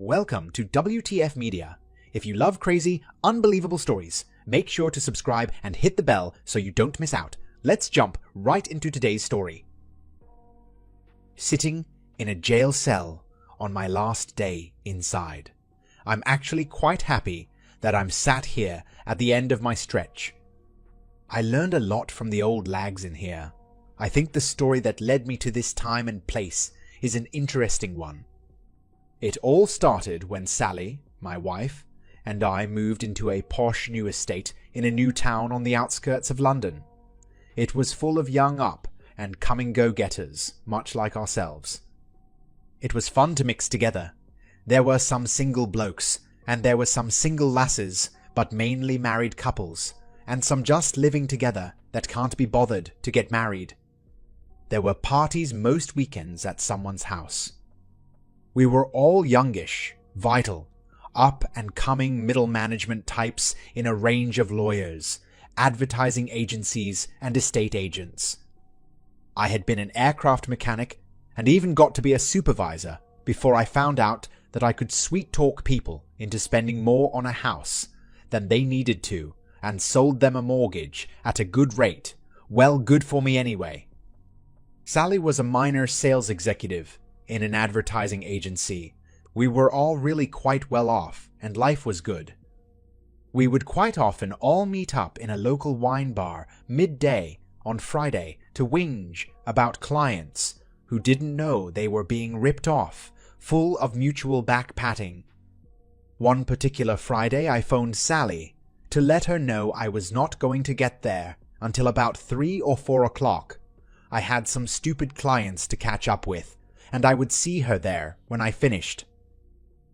Welcome to WTF Media. If you love crazy, unbelievable stories, make sure to subscribe and hit the bell so you don't miss out. Let's jump right into today's story. Sitting in a jail cell on my last day inside. I'm actually quite happy that I'm sat here at the end of my stretch. I learned a lot from the old lags in here. I think the story that led me to this time and place is an interesting one. It all started when Sally, my wife, and I moved into a posh new estate in a new town on the outskirts of London. It was full of young up and coming go-getters, much like ourselves. It was fun to mix together. There were some single blokes, and there were some single lasses, but mainly married couples, and some just living together that can't be bothered to get married. There were parties most weekends at someone's house. We were all youngish, vital, up-and-coming middle management types in a range of lawyers, advertising agencies, and estate agents. I had been an aircraft mechanic and even got to be a supervisor before I found out that I could sweet-talk people into spending more on a house than they needed to and sold them a mortgage at a good rate, well, good for me anyway. Sally was a minor sales executive in an advertising agency. We were all really quite well off, and life was good. We would quite often all meet up in a local wine bar midday on Friday to whinge about clients who didn't know they were being ripped off, full of mutual back-patting. One particular Friday I phoned Sally to let her know I was not going to get there until about 3 or 4 o'clock. I had some stupid clients to catch up with, and I would see her there when I finished.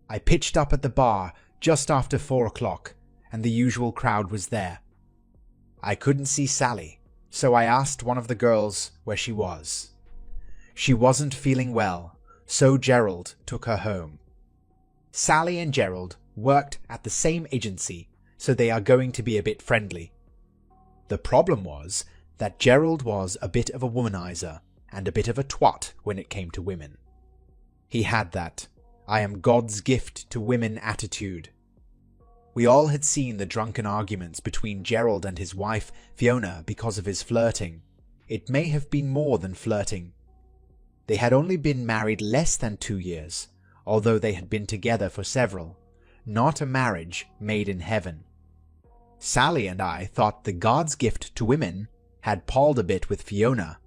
I pitched up at the bar just after 4 o'clock, and the usual crowd was there. I couldn't see Sally, so I asked one of the girls where she was. She wasn't feeling well, so Gerald took her home. Sally and Gerald worked at the same agency, so they are going to be a bit friendly. The problem was that Gerald was a bit of a womanizer and a bit of a twat when it came to women. He had that I am God's gift to women attitude. We all had seen the drunken arguments between Gerald and his wife Fiona because of his flirting. It may have been more than flirting. They had only been married less than 2 years, although they had been together for several. Not a marriage made in heaven. Sally and I thought the God's gift to women had palled a bit with Fiona.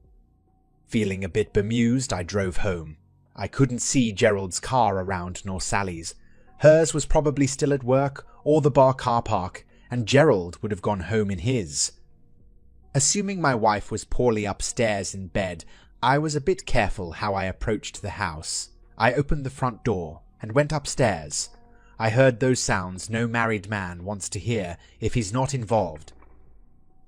Feeling a bit bemused, I drove home. I couldn't see Gerald's car around nor Sally's. Hers was probably still at work or the bar car park, and Gerald would have gone home in his. Assuming my wife was poorly upstairs in bed, I was a bit careful how I approached the house. I opened the front door and went upstairs. I heard those sounds no married man wants to hear if he's not involved.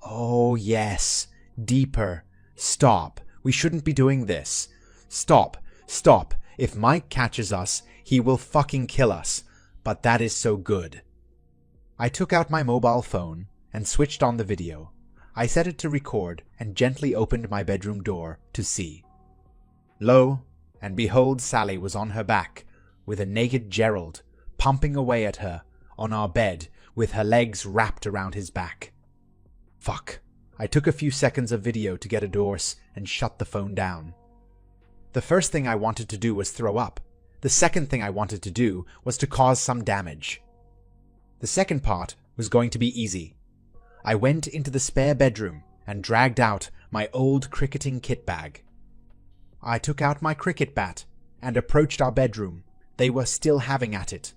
Oh yes, deeper. Stop. We shouldn't be doing this. Stop. Stop. If Mike catches us, he will fucking kill us. But that is so good. I took out my mobile phone and switched on the video. I set it to record and gently opened my bedroom door to see. Lo, and behold, Sally was on her back, with a naked Gerald pumping away at her on our bed with her legs wrapped around his back. Fuck. I took a few seconds of video to get a dose and shut the phone down. The first thing I wanted to do was throw up. The second thing I wanted to do was to cause some damage. The second part was going to be easy. I went into the spare bedroom and dragged out my old cricketing kit bag. I took out my cricket bat and approached our bedroom. They were still having at it.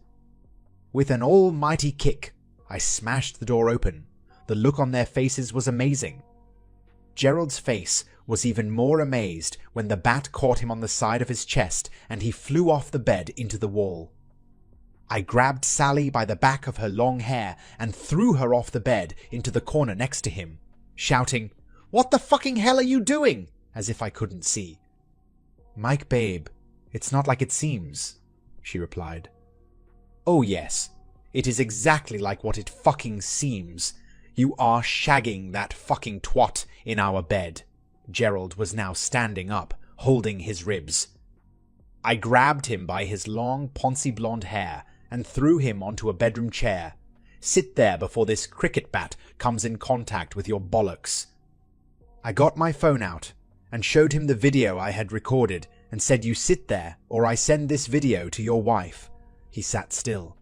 With an almighty kick, I smashed the door open. The look on their faces was amazing. Gerald's face was even more amazed when the bat caught him on the side of his chest and he flew off the bed into the wall. I grabbed Sally by the back of her long hair and threw her off the bed into the corner next to him, shouting, "What the fucking hell are you doing?" as if I couldn't see. "Mike, babe, it's not like it seems," she replied. "Oh yes, it is exactly like what it fucking seems. You are shagging that fucking twat in our bed." Gerald was now standing up, holding his ribs. I grabbed him by his long, poncy blonde hair and threw him onto a bedroom chair. Sit there before this cricket bat comes in contact with your bollocks. I got my phone out and showed him the video I had recorded and said, "You sit there or I send this video to your wife." He sat still.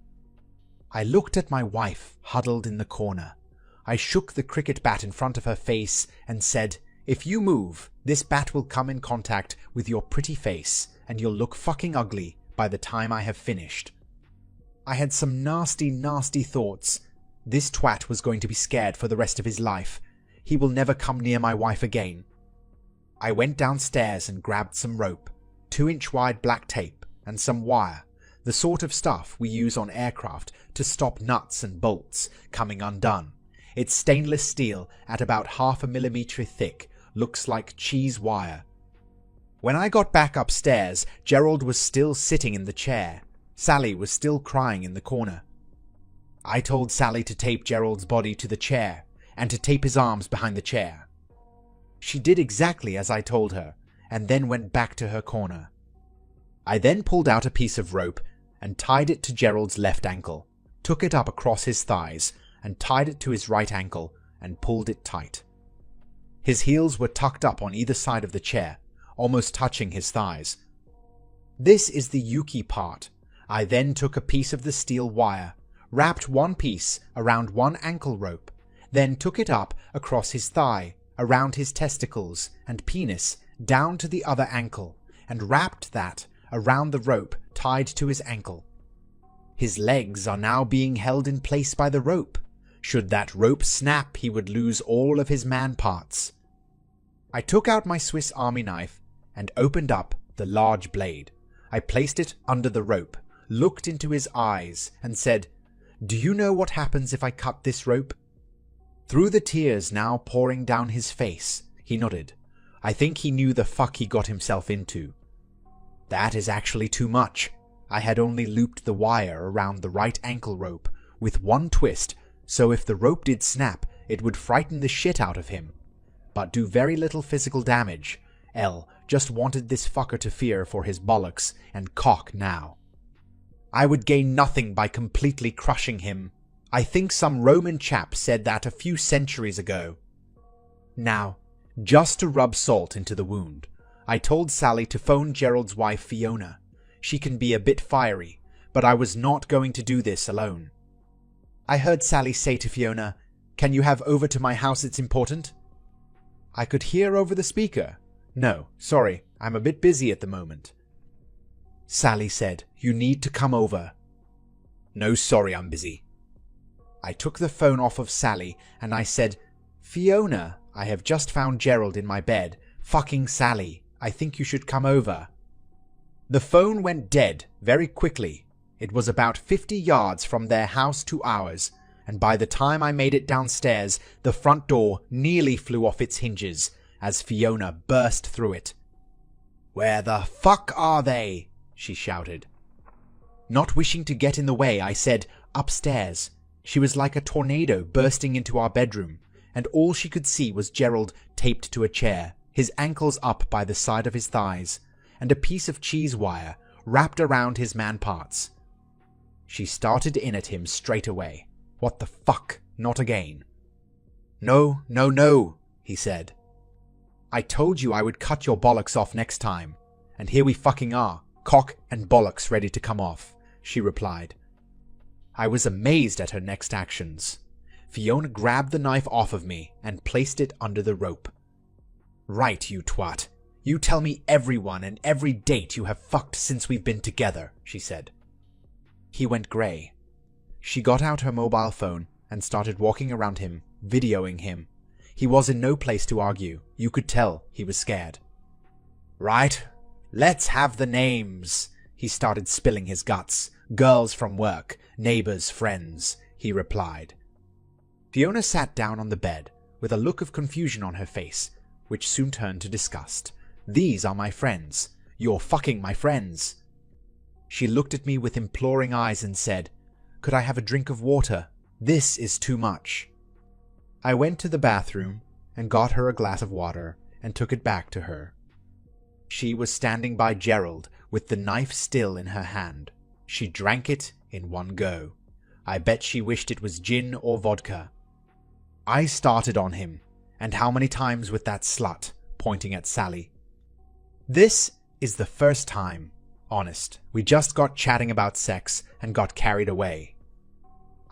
I looked at my wife huddled in the corner. I shook the cricket bat in front of her face and said, "If you move, this bat will come in contact with your pretty face and you'll look fucking ugly by the time I have finished." I had some nasty, nasty thoughts. This twat was going to be scared for the rest of his life. He will never come near my wife again. I went downstairs and grabbed some rope, 2-inch wide black tape, and some wire, the sort of stuff we use on aircraft to stop nuts and bolts coming undone. It's stainless steel at about 0.5 millimeter thick, looks like cheese wire. When I got back upstairs, Gerald was still sitting in the chair. Sally was still crying in the corner. I told Sally to tape Gerald's body to the chair and to tape his arms behind the chair. She did exactly as I told her and then went back to her corner. I then pulled out a piece of rope and tied it to Gerald's left ankle, took it up across his thighs and tied it to his right ankle and pulled it tight. His heels were tucked up on either side of the chair, almost touching his thighs. This is the Yuki part. I then took a piece of the steel wire, wrapped one piece around one ankle rope, then took it up across his thigh, around his testicles and penis, down to the other ankle, and wrapped that around the rope tied to his ankle. His legs are now being held in place by the rope. Should that rope snap, he would lose all of his man parts. I took out my Swiss Army knife and opened up the large blade. I placed it under the rope, looked into his eyes, and said, "Do you know what happens if I cut this rope?" Through the tears now pouring down his face, he nodded. I think he knew the fuck he got himself into. That is actually too much. I had only looped the wire around the right ankle rope with one twist, so if the rope did snap, it would frighten the shit out of him, but do very little physical damage. L just wanted this fucker to fear for his bollocks and cock now. I would gain nothing by completely crushing him. I think some Roman chap said that a few centuries ago. Now, just to rub salt into the wound, I told Sally to phone Gerald's wife Fiona. She can be a bit fiery, but I was not going to do this alone. I heard Sally say to Fiona, "Can you have over to my house, it's important?" I could hear over the speaker. "No, sorry, I'm a bit busy at the moment." Sally said, "You need to come over." "No, sorry, I'm busy." I took the phone off of Sally and I said, "Fiona, I have just found Gerald in my bed. Fucking Sally, I think you should come over." The phone went dead very quickly. It was about 50 yards from their house to ours, and by the time I made it downstairs, the front door nearly flew off its hinges as Fiona burst through it. "Where the fuck are they?" she shouted. Not wishing to get in the way, I said, "Upstairs." She was like a tornado bursting into our bedroom, and all she could see was Gerald taped to a chair, his ankles up by the side of his thighs, and a piece of cheese wire wrapped around his man parts. She started in at him straight away. "What the fuck? Not again." "No, no, no," he said. "I told you I would cut your bollocks off next time, and here we fucking are, cock and bollocks ready to come off," she replied. I was amazed at her next actions. Fiona grabbed the knife off of me and placed it under the rope. "Right, you twat. You tell me everyone and every date you have fucked since we've been together," she said. He went grey. She got out her mobile phone and started walking around him, videoing him. He was in no place to argue. You could tell he was scared. "Right, let's have the names." He started spilling his guts. "Girls from work, neighbors, friends," he replied. Fiona sat down on the bed with a look of confusion on her face, which soon turned to disgust. "These are my friends. You're fucking my friends." She looked at me with imploring eyes and said, "Could I have a drink of water? This is too much." I went to the bathroom and got her a glass of water and took it back to her. She was standing by Gerald with the knife still in her hand. She drank it in one go. I bet she wished it was gin or vodka. I started on him, and how many times with that slut, pointing at Sally. This is the first time, honest. We just got chatting about sex and got carried away.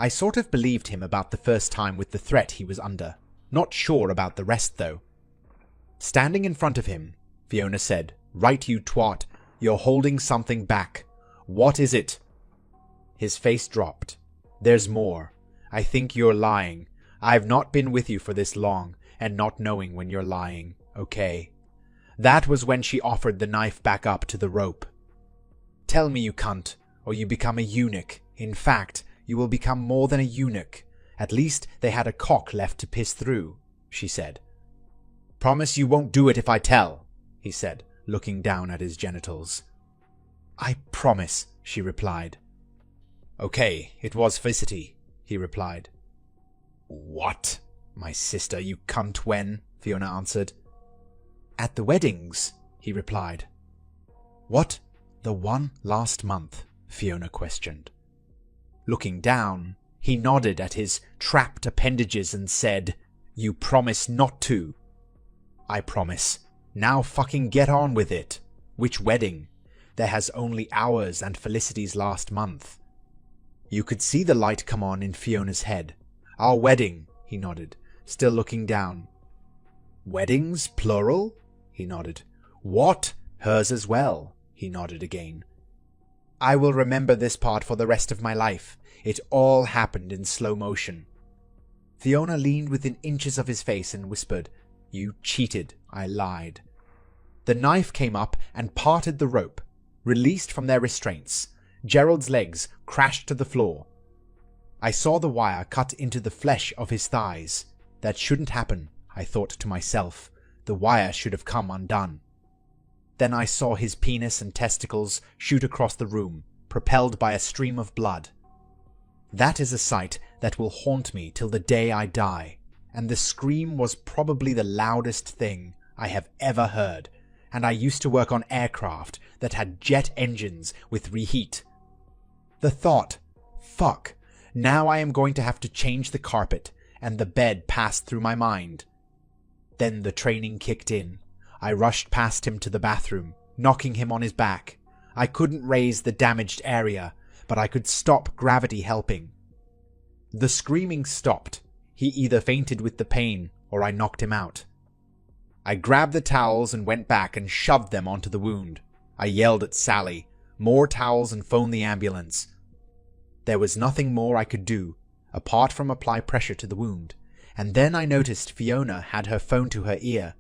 I sort of believed him about the first time with the threat he was under. Not sure about the rest though. Standing in front of him, Fiona said, "Right, you twat. You're holding something back. What is it?" His face dropped. "There's more. I think you're lying. I've not been with you for this long, and not knowing when you're lying, okay?" That was when she offered the knife back up to the rope. "Tell me, you cunt, or you become a eunuch. In fact, you will become more than a eunuch. At least they had a cock left to piss through," she said. "Promise you won't do it if I tell," he said, looking down at his genitals. "I promise," she replied. "Okay, it was Felicity," he replied. "What? My sister, you cunt, when?" Fiona answered. "At the weddings," he replied. "What? The one last month?" Fiona questioned. Looking down, he nodded at his trapped appendages and said, "You promise not to." "I promise. Now fucking get on with it." "Which wedding? There has only ours and Felicity's last month." You could see the light come on in Fiona's head. "Our wedding," he nodded, still looking down. "Weddings, plural?" he nodded. "What? Hers as well," he nodded again. "I will remember this part for the rest of my life. It all happened in slow motion." Fiona leaned within inches of his face and whispered, "You cheated. I lied." The knife came up and parted the rope. Released from their restraints, Gerald's legs crashed to the floor. I saw the wire cut into the flesh of his thighs. That shouldn't happen, I thought to myself. The wire should have come undone. Then I saw his penis and testicles shoot across the room, propelled by a stream of blood. That is a sight that will haunt me till the day I die, and the scream was probably the loudest thing I have ever heard, and I used to work on aircraft that had jet engines with reheat. The thought, fuck, now I am going to have to change the carpet, and the bed passed through my mind. Then the training kicked in. I rushed past him to the bathroom, knocking him on his back. I couldn't raise the damaged area, but I could stop gravity helping. The screaming stopped. He either fainted with the pain, or I knocked him out. I grabbed the towels and went back and shoved them onto the wound. I yelled at Sally, more towels, and phoned the ambulance. There was nothing more I could do, apart from apply pressure to the wound, and then I noticed Fiona had her phone to her ear.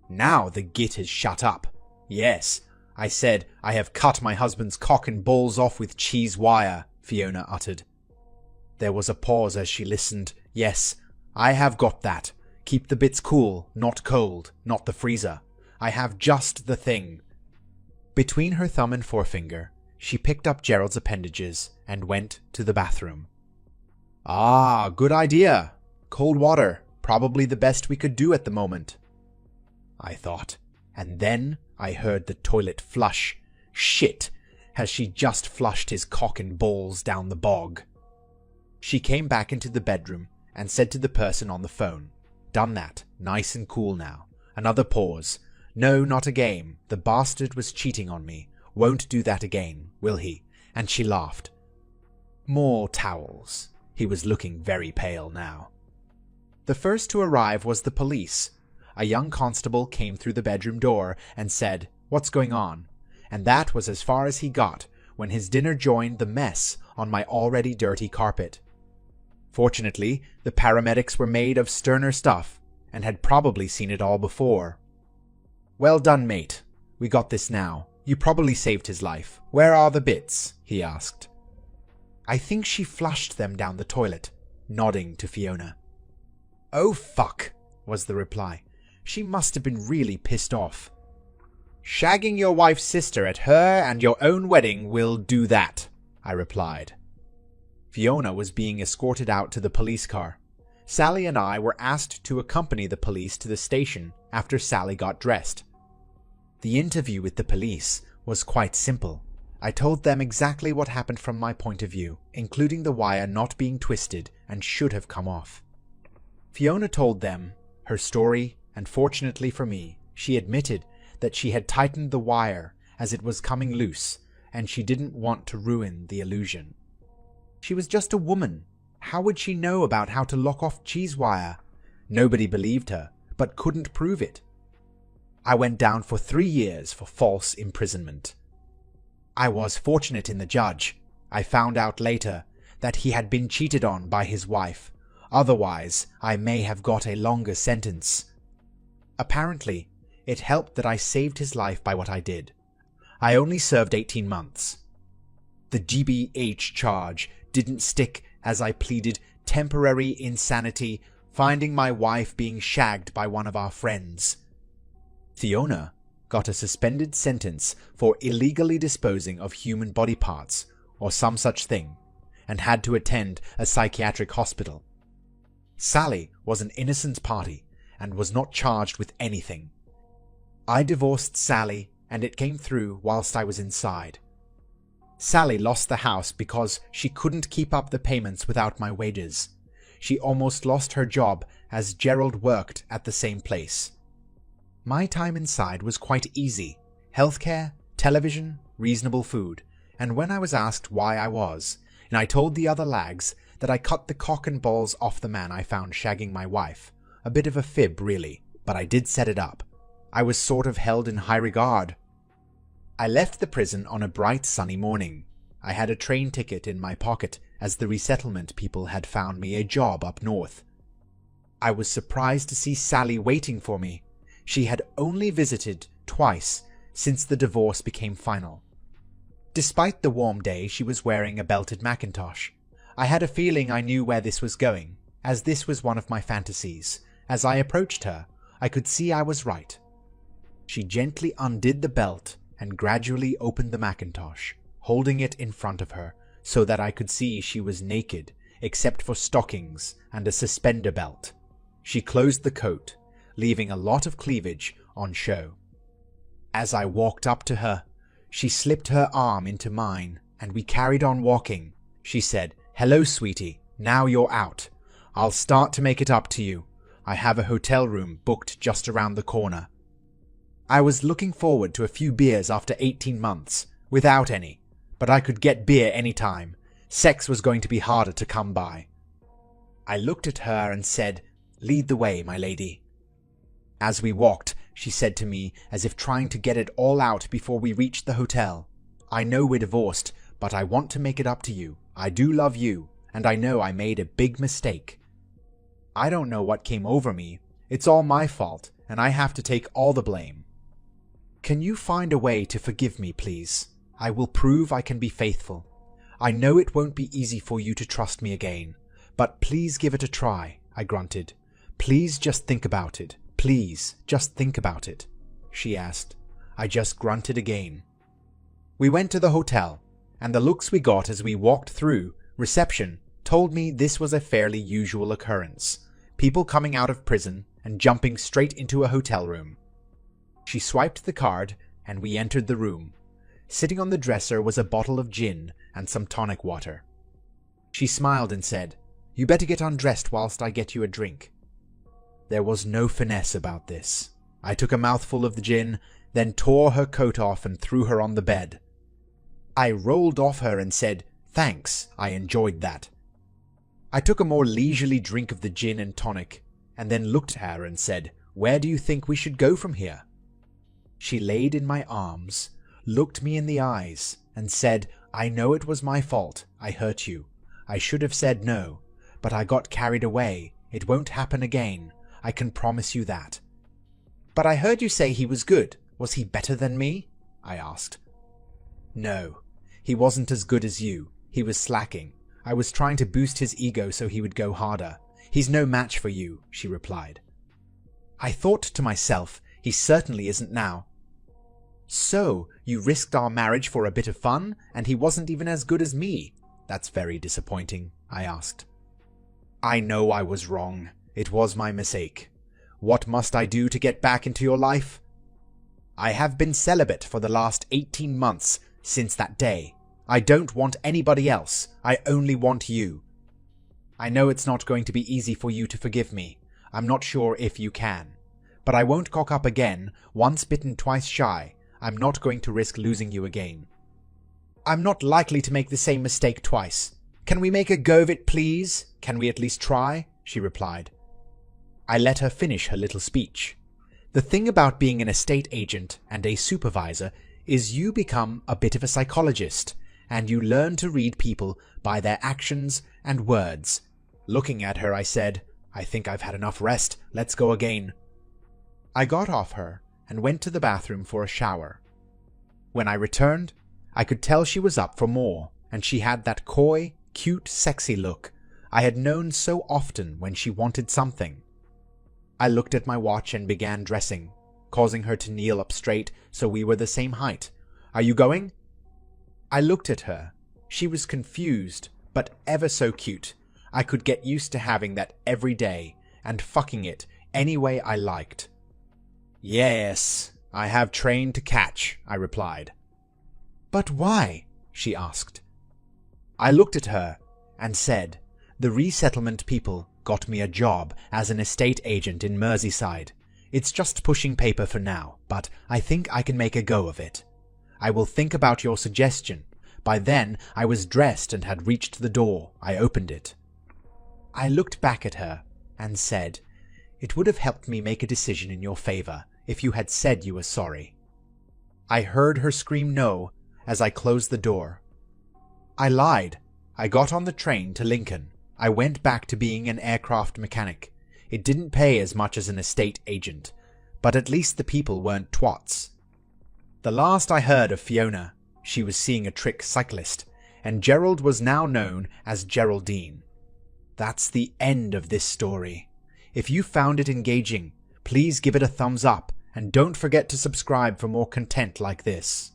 Now the git has shut up. Yes, I said, I have cut my husband's cock and balls off with cheese wire, Fiona uttered. There was a pause as she listened. Yes, I have got that. Keep the bits cool, not cold, not the freezer. I have just the thing. Between her thumb and forefinger, she picked up Gerald's appendages and went to the bathroom. Ah, good idea. Cold water, probably the best we could do at the moment, I thought, and then I heard the toilet flush. Shit, has she just flushed his cock and balls down the bog? She came back into the bedroom and said to the person on the phone, "Done that, nice and cool now." Another pause. "No, not a game. The bastard was cheating on me. Won't do that again, will he?" And she laughed. More towels. He was looking very pale now. The first to arrive was the police. A young constable came through the bedroom door and said, "What's going on?" And that was as far as he got when his dinner joined the mess on my already dirty carpet. Fortunately, the paramedics were made of sterner stuff and had probably seen it all before. "Well done, mate. We got this now. You probably saved his life. Where are the bits?" he asked. "I think she flushed them down the toilet," nodding to Fiona. "Oh fuck," was the reply. "She must have been really pissed off." "Shagging your wife's sister at her and your own wedding will do that," I replied. Fiona was being escorted out to the police car. Sally and I were asked to accompany the police to the station after Sally got dressed. The interview with the police was quite simple. I told them exactly what happened from my point of view, including the wire not being twisted and should have come off. Fiona told them her story, and fortunately for me, she admitted that she had tightened the wire as it was coming loose, and she didn't want to ruin the illusion. She was just a woman. How would she know about how to lock off cheese wire? Nobody believed her, but couldn't prove it. I went down for 3 years for false imprisonment. I was fortunate in the judge. I found out later that he had been cheated on by his wife. Otherwise, I may have got a longer sentence. Apparently, it helped that I saved his life by what I did. I only served 18 months. The GBH charge didn't stick as I pleaded temporary insanity, finding my wife being shagged by one of our friends. Fiona got a suspended sentence for illegally disposing of human body parts, or some such thing, and had to attend a psychiatric hospital. Sally was an innocent party and was not charged with anything. I divorced Sally, and it came through whilst I was inside. Sally lost the house because she couldn't keep up the payments without my wages. She almost lost her job as Gerald worked at the same place. My time inside was quite easy. Healthcare, television, reasonable food, and when I was asked why I was, and I told the other lags that I cut the cock and balls off the man I found shagging my wife. A bit of a fib, really, but I did set it up. I was sort of held in high regard. I left the prison on a bright sunny morning. I had a train ticket in my pocket as the resettlement people had found me a job up north. I was surprised to see Sally waiting for me. She had only visited twice since the divorce became final. Despite the warm day, she was wearing a belted Macintosh. I had a feeling I knew where this was going, as this was one of my fantasies. As I approached her, I could see I was right. She gently undid the belt and gradually opened the Macintosh, holding it in front of her so that I could see she was naked except for stockings and a suspender belt. She closed the coat, leaving a lot of cleavage on show. As I walked up to her, she slipped her arm into mine and we carried on walking. She said, "Hello, sweetie. Now you're out. I'll start to make it up to you. I have a hotel room booked just around the corner." I was looking forward to a few beers after 18 months, without any, but I could get beer any time. Sex was going to be harder to come by. I looked at her and said, "Lead the way, my lady." As we walked, she said to me, as if trying to get it all out before we reached the hotel, "I know we're divorced, but I want to make it up to you. I do love you, and I know I made a big mistake. I don't know what came over me. It's all my fault, and I have to take all the blame. Can you find a way to forgive me, please? I will prove I can be faithful. I know it won't be easy for you to trust me again, but please give it a try," I grunted. "Please just think about it. Please just think about it," she asked. I just grunted again. We went to the hotel, and the looks we got as we walked through reception told me this was a fairly usual occurrence. People coming out of prison and jumping straight into a hotel room. She swiped the card, and we entered the room. Sitting on the dresser was a bottle of gin and some tonic water. She smiled and said, "You better get undressed whilst I get you a drink." There was no finesse about this. I took a mouthful of the gin, then tore her coat off and threw her on the bed. I rolled off her and said, "Thanks, I enjoyed that." I took a more leisurely drink of the gin and tonic, and then looked at her and said, "Where do you think we should go from here?" She laid in my arms, looked me in the eyes, and said, "I know it was my fault. I hurt you. I should have said no, but I got carried away. It won't happen again. I can promise you that." "But I heard you say he was good. Was he better than me?" I asked. "No, he wasn't as good as you. He was slacking. I was trying to boost his ego so he would go harder. He's no match for you," she replied. I thought to myself, he certainly isn't now. "So, you risked our marriage for a bit of fun, and he wasn't even as good as me? That's very disappointing," I asked. "I know I was wrong. It was my mistake. What must I do to get back into your life?" I have been celibate for the last 18 months since that day. I don't want anybody else. I only want you. I know it's not going to be easy for you to forgive me. I'm not sure if you can. But I won't cock up again. Once bitten, twice shy. I'm not going to risk losing you again. I'm not likely to make the same mistake twice. Can we make a go of it, please? Can we at least try? She replied. I let her finish her little speech. The thing about being an estate agent and a supervisor is you become a bit of a psychologist, and you learn to read people by their actions and words. Looking at her, I said, I think I've had enough rest. Let's go again. I got off her and went to the bathroom for a shower. When I returned, I could tell she was up for more, and she had that coy, cute, sexy look I had known so often when she wanted something. I looked at my watch and began dressing, causing her to kneel up straight so we were the same height. Are you going? I looked at her. She was confused, but ever so cute. I could get used to having that every day and fucking it any way I liked. Yes, I have trained to catch, I replied. But why? She asked. I looked at her and said, the resettlement people got me a job as an estate agent in Merseyside. It's just pushing paper for now, but I think I can make a go of it. I will think about your suggestion. By then, I was dressed and had reached the door. I opened it. I looked back at her and said, it would have helped me make a decision in your favor if you had said you were sorry. I heard her scream no as I closed the door. I lied. I got on the train to Lincoln. I went back to being an aircraft mechanic. It didn't pay as much as an estate agent, but at least the people weren't twats. The last I heard of Fiona, she was seeing a trick cyclist, and Gerald was now known as Geraldine. That's the end of this story. If you found it engaging, please give it a thumbs up, and don't forget to subscribe for more content like this.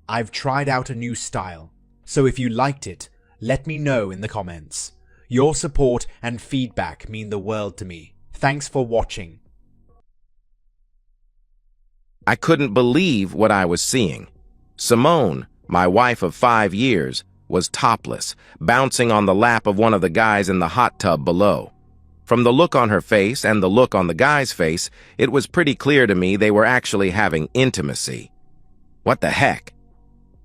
I've tried out a new style, so if you liked it, let me know in the comments. Your support and feedback mean the world to me. Thanks for watching. I couldn't believe what I was seeing. Simone, my wife of 5 years, was topless, bouncing on the lap of one of the guys in the hot tub below. From the look on her face and the look on the guy's face, it was pretty clear to me they were actually having intimacy. What the heck?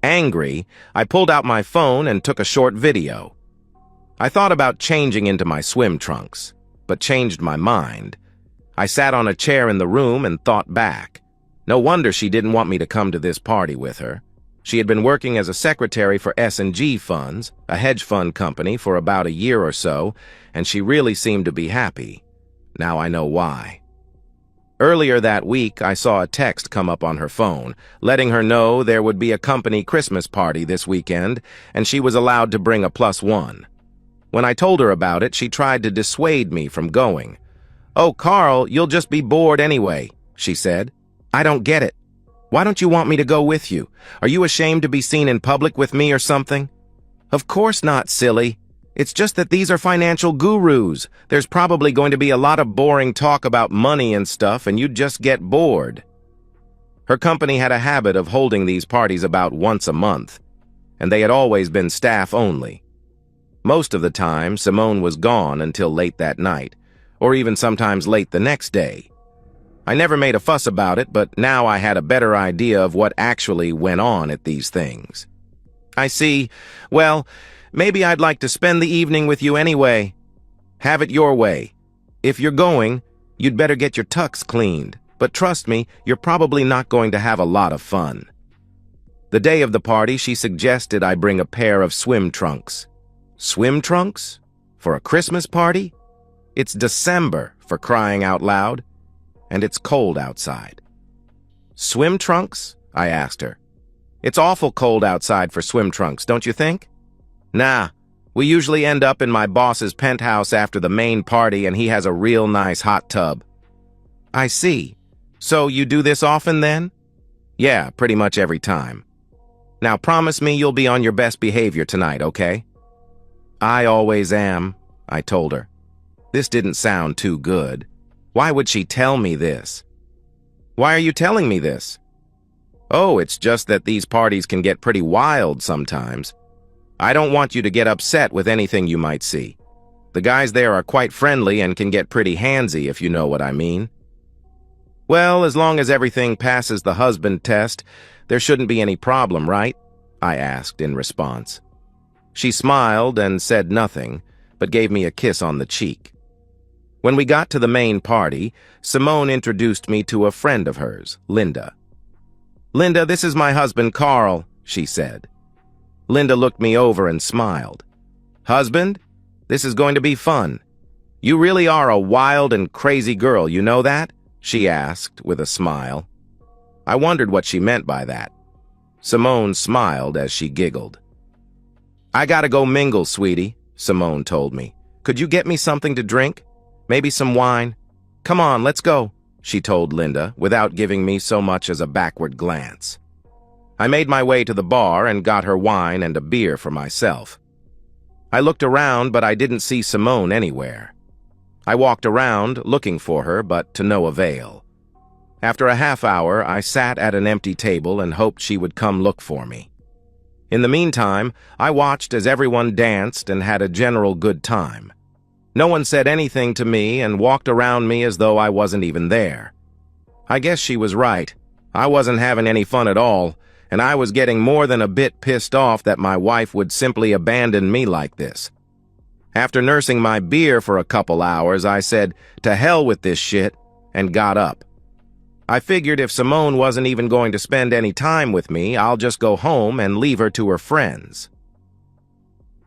Angry, I pulled out my phone and took a short video. I thought about changing into my swim trunks, but changed my mind. I sat on a chair in the room and thought back. No wonder she didn't want me to come to this party with her. She had been working as a secretary for S&G Funds, a hedge fund company, for about a year or so, and she really seemed to be happy. Now I know why. Earlier that week, I saw a text come up on her phone, letting her know there would be a company Christmas party this weekend, and she was allowed to bring a +1. When I told her about it, she tried to dissuade me from going. "Oh, Carl, you'll just be bored anyway," she said. "I don't get it. Why don't you want me to go with you? Are you ashamed to be seen in public with me or something?" "Of course not, silly. It's just that these are financial gurus. There's probably going to be a lot of boring talk about money and stuff, and you'd just get bored." Her company had a habit of holding these parties about once a month, and they had always been staff only. Most of the time, Simone was gone until late that night, or even sometimes late the next day. I never made a fuss about it, but now I had a better idea of what actually went on at these things. "I see. Well, maybe I'd like to spend the evening with you anyway. Have it your way. If you're going, you'd better get your tux cleaned, but trust me, you're probably not going to have a lot of fun." The day of the party, she suggested I bring a pair of swim trunks. Swim trunks? For a Christmas party? It's December, for crying out loud, and it's cold outside. "Swim trunks?" I asked her. "It's awful cold outside for swim trunks, don't you think?" "Nah, we usually end up in my boss's penthouse after the main party, and he has a real nice hot tub." "I see. So you do this often then?" "Yeah, pretty much every time." "Now promise me you'll be on your best behavior tonight, okay?" "I always am," I told her. This didn't sound too good. Why would she tell me this? "Why are you telling me this? Oh, it's just that these parties can get pretty wild sometimes. I don't want you to get upset with anything you might see. The guys there are quite friendly and can get pretty handsy, if you know what I mean. Well, as long as everything passes the husband test, there shouldn't be any problem, right? I asked in response. She smiled and said nothing, but gave me a kiss on the cheek. When we got to the main party, Simone introduced me to a friend of hers, Linda. "Linda, this is my husband, Carl," she said. Linda looked me over and smiled. "Husband? This is going to be fun. You really are a wild and crazy girl, you know that?" she asked with a smile. I wondered what she meant by that. Simone smiled as she giggled. "I gotta go mingle, sweetie," Simone told me. "Could you get me something to drink? Maybe some wine? Come on, let's go," she told Linda without giving me so much as a backward glance. I made my way to the bar and got her wine and a beer for myself. I looked around, but I didn't see Simone anywhere. I walked around looking for her, but to no avail. After a half hour, I sat at an empty table and hoped she would come look for me. In the meantime, I watched as everyone danced and had a general good time. No one said anything to me and walked around me as though I wasn't even there. I guess she was right. I wasn't having any fun at all, and I was getting more than a bit pissed off that my wife would simply abandon me like this. After nursing my beer for a couple hours, I said, "To hell with this shit," and got up. I figured if Simone wasn't even going to spend any time with me, I'll just go home and leave her to her friends.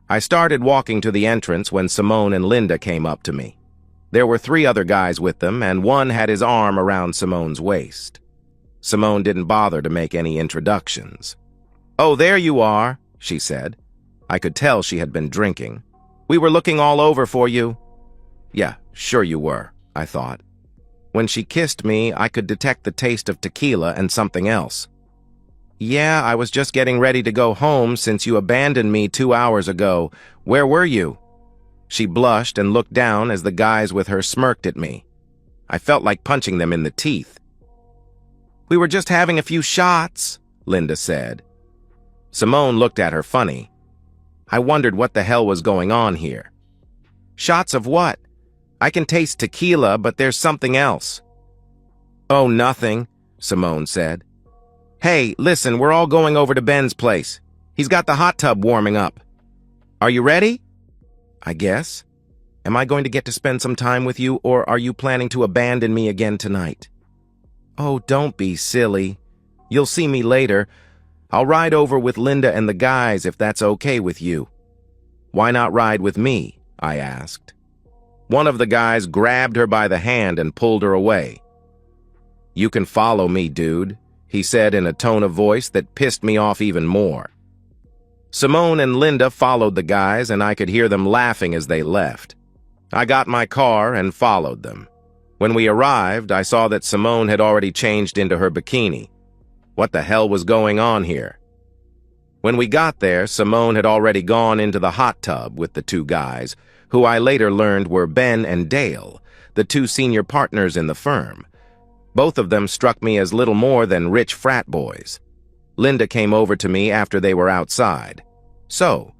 I started walking to the entrance when Simone and Linda came up to me. There were 3 other guys with them, and one had his arm around Simone's waist. Simone didn't bother to make any introductions. "Oh, there you are," she said. I could tell she had been drinking. "We were looking all over for you." Yeah, sure you were, I thought. When she kissed me, I could detect the taste of tequila and something else. "Yeah, I was just getting ready to go home since you abandoned me 2 hours ago. Where were you?" She blushed and looked down as the guys with her smirked at me. I felt like punching them in the teeth. "We were just having a few shots," Linda said. Simone looked at her funny. I wondered what the hell was going on here. "Shots of what? I can taste tequila, but there's something else." "Oh, nothing," Simone said. "Hey, listen, we're all going over to Ben's place. He's got the hot tub warming up. Are you ready?" "I guess. Am I going to get to spend some time with you, or are you planning to abandon me again tonight?" "Oh, don't be silly. You'll see me later. I'll ride over with Linda and the guys if that's okay with you." "Why not ride with me?" I asked. One of the guys grabbed her by the hand and pulled her away. "You can follow me, dude," he said in a tone of voice that pissed me off even more. Simone and Linda followed the guys, and I could hear them laughing as they left. I got my car and followed them. When we arrived, I saw that Simone had already changed into her bikini. What the hell was going on here? When we got there, Simone had already gone into the hot tub with the 2 guys, who I later learned were Ben and Dale, the 2 senior partners in the firm. Both of them struck me as little more than rich frat boys. Linda came over to me after they were outside. "So,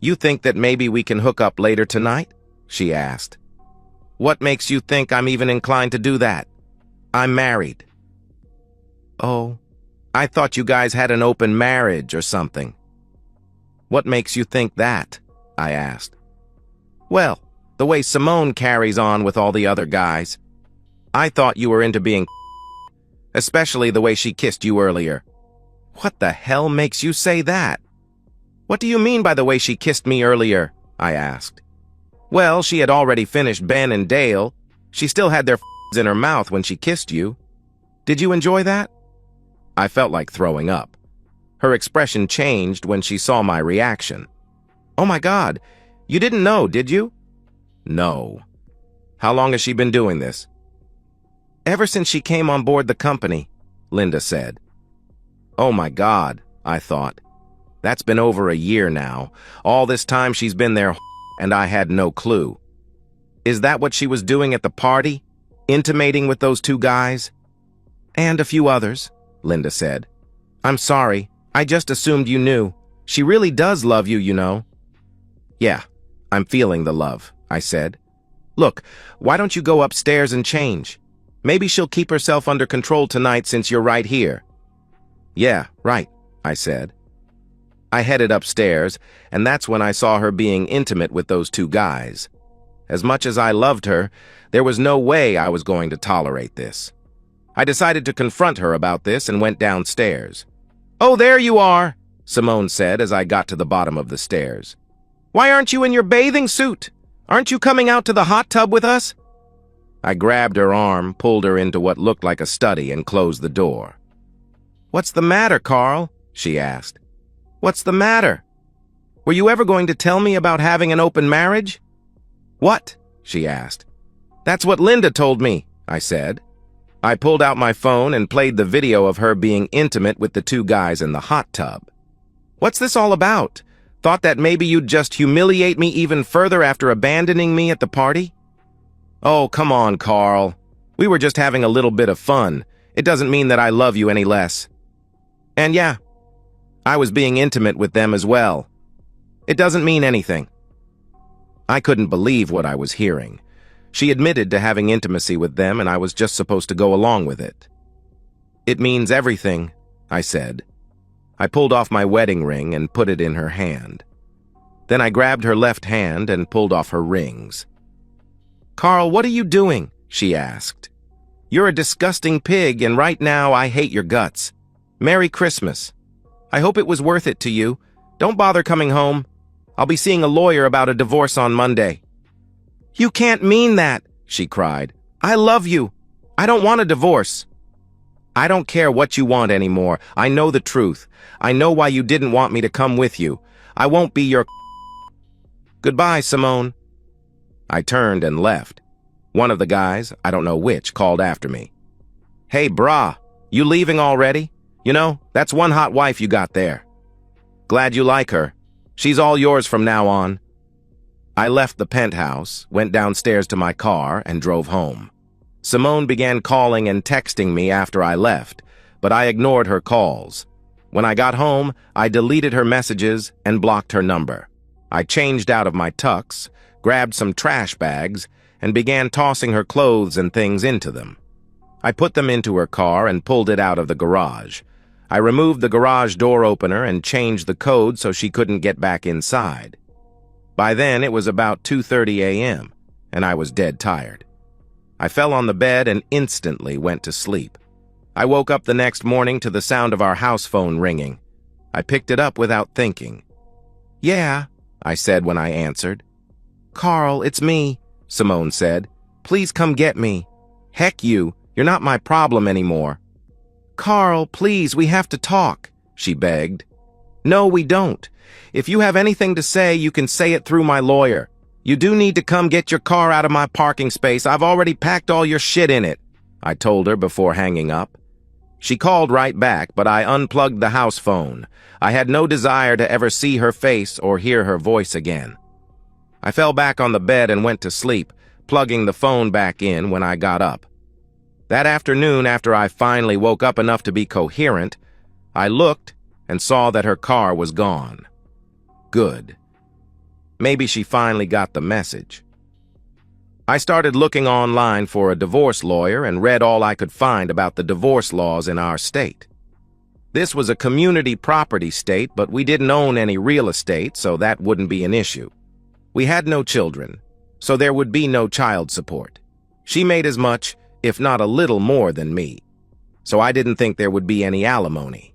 you think that maybe we can hook up later tonight?" she asked. "What makes you think I'm even inclined to do that? I'm married." "Oh, I thought you guys had an open marriage or something." "What makes you think that?" I asked. "Well, the way Simone carries on with all the other guys. I thought you were into being especially the way she kissed you earlier." "What the hell makes you say that?" "What do you mean by the way she kissed me earlier?" I asked. "Well, she had already finished Ben and Dale. She still had their in her mouth when she kissed you. Did you enjoy that?" I felt like throwing up. Her expression changed when she saw my reaction. "Oh my God, you didn't know, did you?" "No." "How long has she been doing this?" "Ever since she came on board the company," Linda said. Oh my God, I thought. That's been over a year now. All this time she's been there and I had no clue. Is that what she was doing at the party? Intimating with those 2 guys? "And a few others," Linda said. I'm sorry. I just assumed you knew. She really does love you, you know. Yeah, I'm feeling the love, I said. Look, why don't you go upstairs and change? Maybe she'll keep herself under control tonight since you're right here. Yeah, right, I said. I headed upstairs, and that's when I saw her being intimate with those two guys. As much as I loved her, there was no way I was going to tolerate this. I decided to confront her about this and went downstairs. "Oh, there you are," Simone said as I got to the bottom of the stairs. "Why aren't you in your bathing suit? Aren't you coming out to the hot tub with us?" I grabbed her arm, pulled her into what looked like a study, and closed the door. "What's the matter, Carl?" she asked. "What's the matter? Were you ever going to tell me about having an open marriage?" "What?" she asked. "That's what Linda told me," I said. I pulled out my phone and played the video of her being intimate with the two guys in the hot tub. "What's this all about? Thought that maybe you'd just humiliate me even further after abandoning me at the party?" "Oh, come on, Carl. We were just having a little bit of fun. It doesn't mean that I love you any less. And yeah, I was being intimate with them as well. It doesn't mean anything." I couldn't believe what I was hearing. She admitted to having intimacy with them, and I was just supposed to go along with it. "It means everything," I said. I pulled off my wedding ring and put it in her hand. Then I grabbed her left hand and pulled off her rings. "Carl, what are you doing?" she asked. "You're a disgusting pig, and right now I hate your guts. Merry Christmas. I hope it was worth it to you. Don't bother coming home. I'll be seeing a lawyer about a divorce on Monday." "You can't mean that," she cried. "I love you. I don't want a divorce." "I don't care what you want anymore. I know the truth. I know why you didn't want me to come with you. I won't be your Goodbye, Simone." I turned and left. One of the guys, I don't know which, called after me. "Hey, brah, you leaving already? You know, that's one hot wife you got there. Glad you like her. She's all yours from now on." I left the penthouse, went downstairs to my car, and drove home. Simone began calling and texting me after I left, but I ignored her calls. When I got home, I deleted her messages and blocked her number. I changed out of my tux, grabbed some trash bags, and began tossing her clothes and things into them. I put them into her car and pulled it out of the garage. I removed the garage door opener and changed the code so she couldn't get back inside. By then, it was about 2:30 a.m., and I was dead tired. I fell on the bed and instantly went to sleep. I woke up the next morning to the sound of our house phone ringing. I picked it up without thinking. "Yeah," I said when I answered. "Carl, it's me," Simone said. "Please come get me." "Heck you, you're not my problem anymore." "Carl, please, we have to talk," she begged. "No, we don't. If you have anything to say, you can say it through my lawyer. You do need to come get your car out of my parking space. I've already packed all your shit in it," I told her before hanging up. She called right back, but I unplugged the house phone. I had no desire to ever see her face or hear her voice again. I fell back on the bed and went to sleep, plugging the phone back in when I got up. That afternoon, after I finally woke up enough to be coherent, I looked and saw that her car was gone. Good. Maybe she finally got the message. I started looking online for a divorce lawyer and read all I could find about the divorce laws in our state. This was a community property state, but we didn't own any real estate, so that wouldn't be an issue. We had no children, so there would be no child support. She made as much, if not a little more than me, so I didn't think there would be any alimony.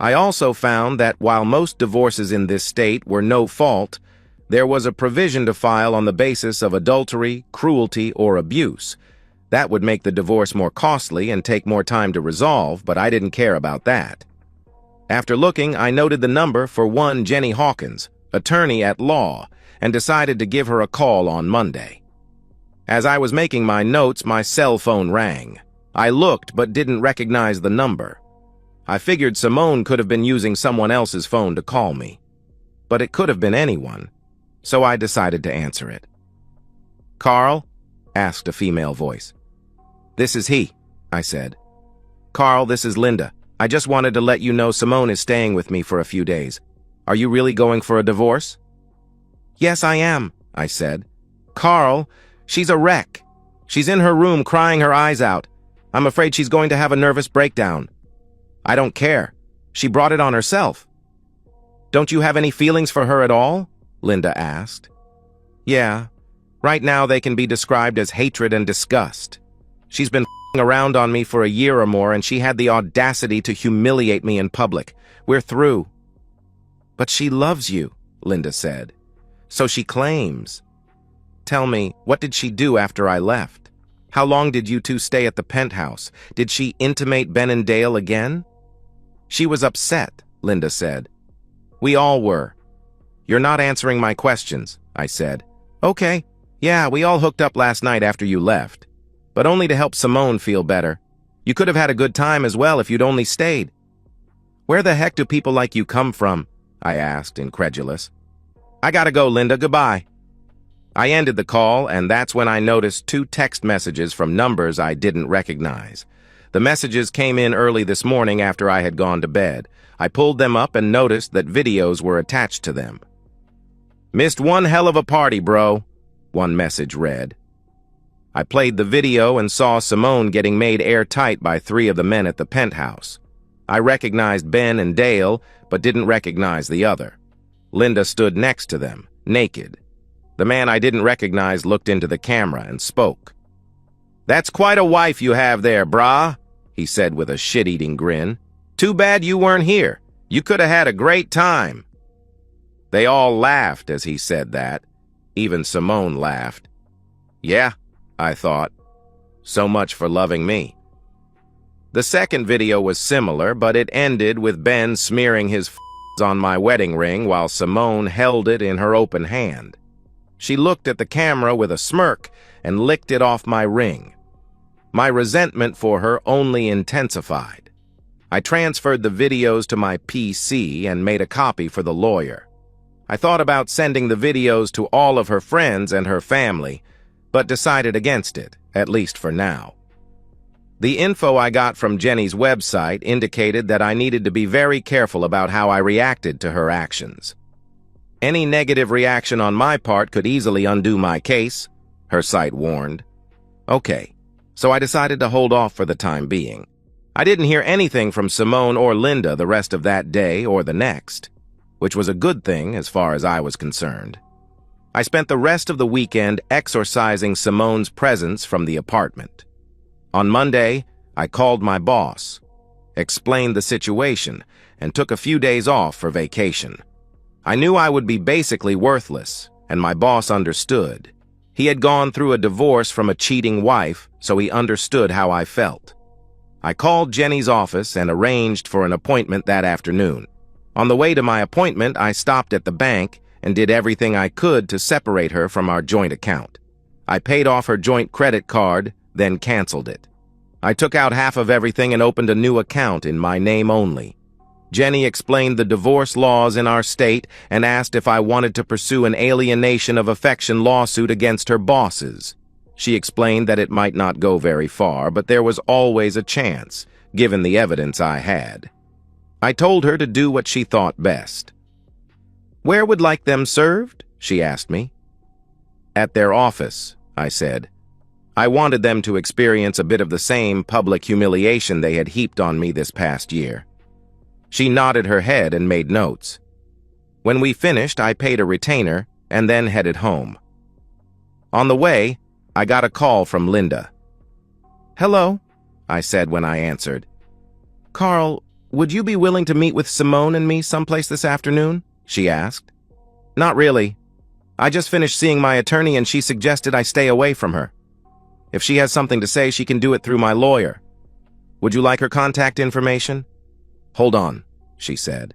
I also found that while most divorces in this state were no fault, there was a provision to file on the basis of adultery, cruelty, or abuse. That would make the divorce more costly and take more time to resolve, but I didn't care about that. After looking, I noted the number for one Jenny Hawkins, attorney at law, and decided to give her a call on Monday. As I was making my notes, my cell phone rang. I looked but didn't recognize the number. I figured Simone could have been using someone else's phone to call me. But it could have been anyone, so I decided to answer it. "Carl?" asked a female voice. "This is he," I said. "Carl, this is Linda. I just wanted to let you know Simone is staying with me for a few days. Are you really going for a divorce? Yes, I am, I said. Carl, she's a wreck. She's in her room crying her eyes out. I'm afraid she's going to have a nervous breakdown. I don't care. She brought it on herself. Don't you have any feelings for her at all? Linda asked. Yeah. Right now they can be described as hatred and disgust. She's been f***ing around on me for a year or more, and she had the audacity to humiliate me in public. We're through. But she loves you, Linda said. So she claims. Tell me, what did she do after I left? How long did you two stay at the penthouse? Did she intimate Ben and Dale again? She was upset, Linda said. We all were. You're not answering my questions, I said. Okay, yeah, we all hooked up last night after you left. But only to help Simone feel better. You could have had a good time as well if you'd only stayed. Where the heck do people like you come from? I asked, incredulous. I gotta go, Linda. Goodbye. I ended the call, and that's when I noticed 2 text messages from numbers I didn't recognize. The messages came in early this morning after I had gone to bed. I pulled them up and noticed that videos were attached to them. Missed one hell of a party, bro, one message read. I played the video and saw Simone getting made airtight by 3 of the men at the penthouse. I recognized Ben and Dale, but didn't recognize the other. Linda stood next to them, naked. The man I didn't recognize looked into the camera and spoke. That's quite a wife you have there, brah, he said with a shit-eating grin. Too bad you weren't here. You could have had a great time. They all laughed as he said that. Even Simone laughed. Yeah, I thought. So much for loving me. The second video was similar, but it ended with Ben smearing his on my wedding ring while Simone held it in her open hand. She looked at the camera with a smirk and licked it off my ring. My resentment for her only intensified. I transferred the videos to my PC and made a copy for the lawyer. I thought about sending the videos to all of her friends and her family, but decided against it, at least for now. The info I got from Jenny's website indicated that I needed to be very careful about how I reacted to her actions. Any negative reaction on my part could easily undo my case, her site warned. Okay, so I decided to hold off for the time being. I didn't hear anything from Simone or Linda the rest of that day or the next, which was a good thing as far as I was concerned. I spent the rest of the weekend exorcising Simone's presence from the apartment. On Monday, I called my boss, explained the situation, and took a few days off for vacation. I knew I would be basically worthless, and my boss understood. He had gone through a divorce from a cheating wife, so he understood how I felt. I called Jenny's office and arranged for an appointment that afternoon. On the way to my appointment, I stopped at the bank and did everything I could to separate her from our joint account. I paid off her joint credit card, then canceled it. I took out half of everything and opened a new account in my name only. Jenny explained the divorce laws in our state and asked if I wanted to pursue an alienation of affection lawsuit against her bosses. She explained that it might not go very far, but there was always a chance, given the evidence I had. I told her to do what she thought best. Where would like them served? She asked me. At their office, I said. I wanted them to experience a bit of the same public humiliation they had heaped on me this past year. She nodded her head and made notes. When we finished, I paid a retainer and then headed home. On the way, I got a call from Linda. Hello, I said when I answered. Carl, would you be willing to meet with Simone and me someplace this afternoon? She asked. Not really. I just finished seeing my attorney and she suggested I stay away from her. If she has something to say, she can do it through my lawyer. Would you like her contact information? Hold on, she said.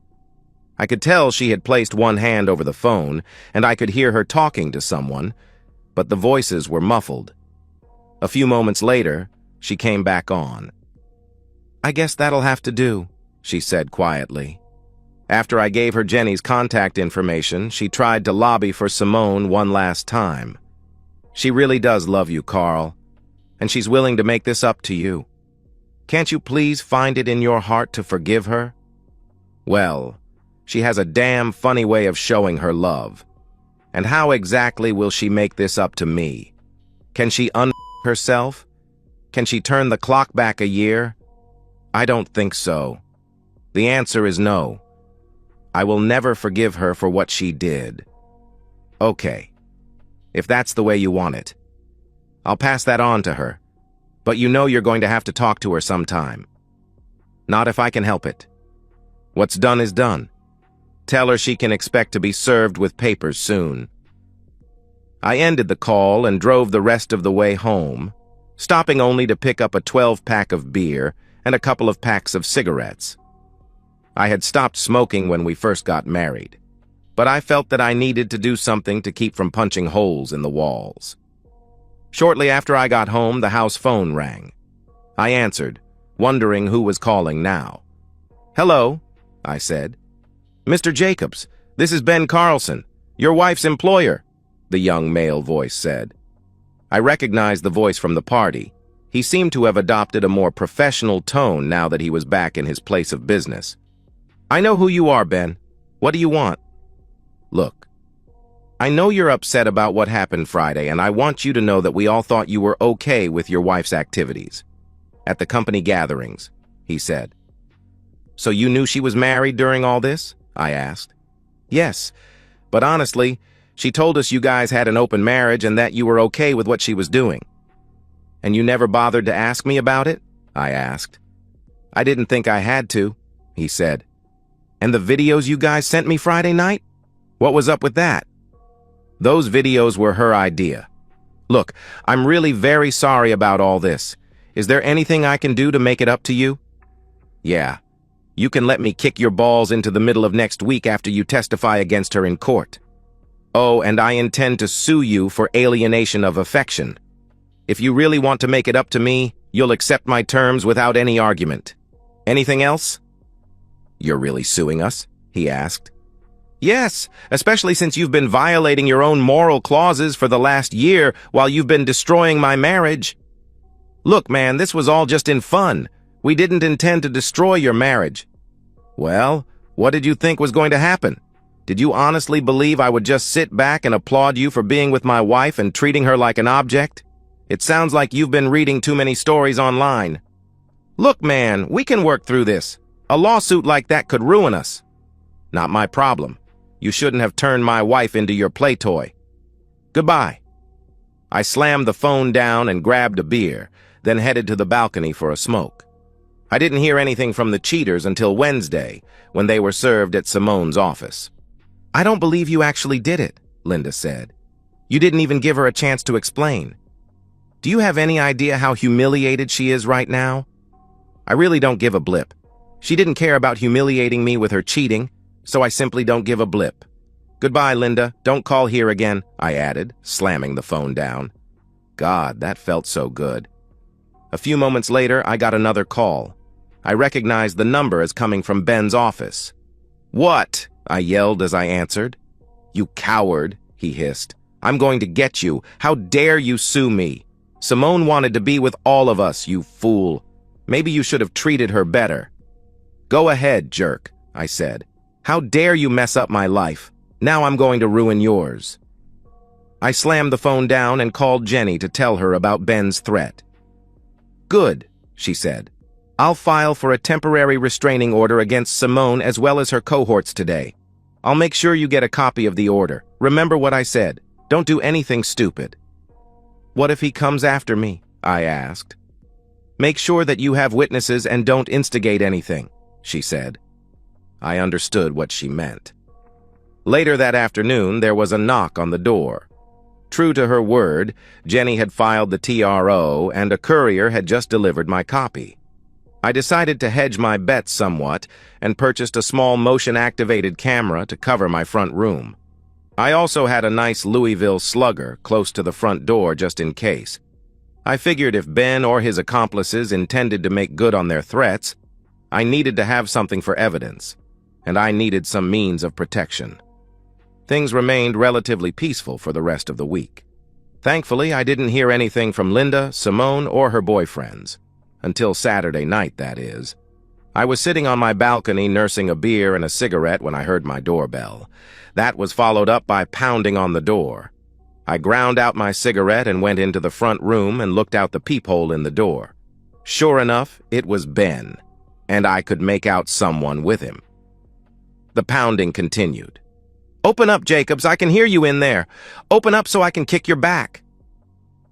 I could tell she had placed one hand over the phone, and I could hear her talking to someone, but the voices were muffled. A few moments later, she came back on. I guess that'll have to do, she said quietly. After I gave her Jenny's contact information, she tried to lobby for Simone one last time. She really does love you, Carl, and she's willing to make this up to you. Can't you please find it in your heart to forgive her? Well, she has a damn funny way of showing her love. And how exactly will she make this up to me? Can she herself? Can she turn the clock back a year? I don't think so. The answer is no. I will never forgive her for what she did. Okay, if that's the way you want it. I'll pass that on to her, but you know you're going to have to talk to her sometime. Not if I can help it. What's done is done. Tell her she can expect to be served with papers soon. I ended the call and drove the rest of the way home, stopping only to pick up a 12-pack of beer and a couple of packs of cigarettes. I had stopped smoking when we first got married, but I felt that I needed to do something to keep from punching holes in the walls. Shortly after I got home, the house phone rang. I answered, wondering who was calling now. "Hello," I said. "Mr. Jacobs, this is Ben Carlson, your wife's employer," the young male voice said. I recognized the voice from the party. He seemed to have adopted a more professional tone now that he was back in his place of business. "I know who you are, Ben. What do you want?" "Look, I know you're upset about what happened Friday, and I want you to know that we all thought you were okay with your wife's activities at the company gatherings," he said. "So you knew she was married during all this?" I asked. "Yes, but honestly, she told us you guys had an open marriage and that you were okay with what she was doing." "And you never bothered to ask me about it?" I asked. "I didn't think I had to," he said. "And the videos you guys sent me Friday night? What was up with that?" "Those videos were her idea. Look, I'm really very sorry about all this. Is there anything I can do to make it up to you?" "Yeah. You can let me kick your balls into the middle of next week after you testify against her in court. Oh, and I intend to sue you for alienation of affection. If you really want to make it up to me, you'll accept my terms without any argument. Anything else?" "You're really suing us?" he asked. "Yes, especially since you've been violating your own moral clauses for the last year while you've been destroying my marriage. Look, man, this was all just in fun. We didn't intend to destroy your marriage." "Well, what did you think was going to happen? Did you honestly believe I would just sit back and applaud you for being with my wife and treating her like an object? It sounds like you've been reading too many stories online. Look, man, we can work through this. A lawsuit like that could ruin us." "Not my problem. You shouldn't have turned my wife into your play toy. Goodbye." I slammed the phone down and grabbed a beer, then headed to the balcony for a smoke. I didn't hear anything from the cheaters until Wednesday, when they were served at Simone's office. "I don't believe you actually did it," Linda said. "You didn't even give her a chance to explain. Do you have any idea how humiliated she is right now?" "I really don't give a blip. She didn't care about humiliating me with her cheating, so I simply don't give a blip. Goodbye, Linda. Don't call here again," I added, slamming the phone down. God, that felt so good. A few moments later, I got another call. I recognized the number as coming from Ben's office. "What?" I yelled as I answered. "You coward," he hissed. "I'm going to get you. How dare you sue me? Simone wanted to be with all of us, you fool. Maybe you should have treated her better." "Go ahead, jerk," I said. "How dare you mess up my life? Now I'm going to ruin yours." I slammed the phone down and called Jenny to tell her about Ben's threat. "Good," she said. "I'll file for a temporary restraining order against Simone as well as her cohorts today. I'll make sure you get a copy of the order. Remember what I said. Don't do anything stupid." "What if he comes after me?" I asked. "Make sure that you have witnesses and don't instigate anything," she said. I understood what she meant. Later that afternoon, there was a knock on the door. True to her word, Jenny had filed the TRO and a courier had just delivered my copy. I decided to hedge my bets somewhat and purchased a small motion-activated camera to cover my front room. I also had a nice Louisville Slugger close to the front door just in case. I figured if Ben or his accomplices intended to make good on their threats, I needed to have something for evidence, and I needed some means of protection. Things remained relatively peaceful for the rest of the week. Thankfully, I didn't hear anything from Linda, Simone, or her boyfriends. until Saturday night, that is. I was sitting on my balcony nursing a beer and a cigarette when I heard my doorbell. That was followed up by pounding on the door. I ground out my cigarette and went into the front room and looked out the peephole in the door. Sure enough, it was Ben, and I could make out someone with him. The pounding continued. "Open up, Jacobs, I can hear you in there. Open up so I can kick your back."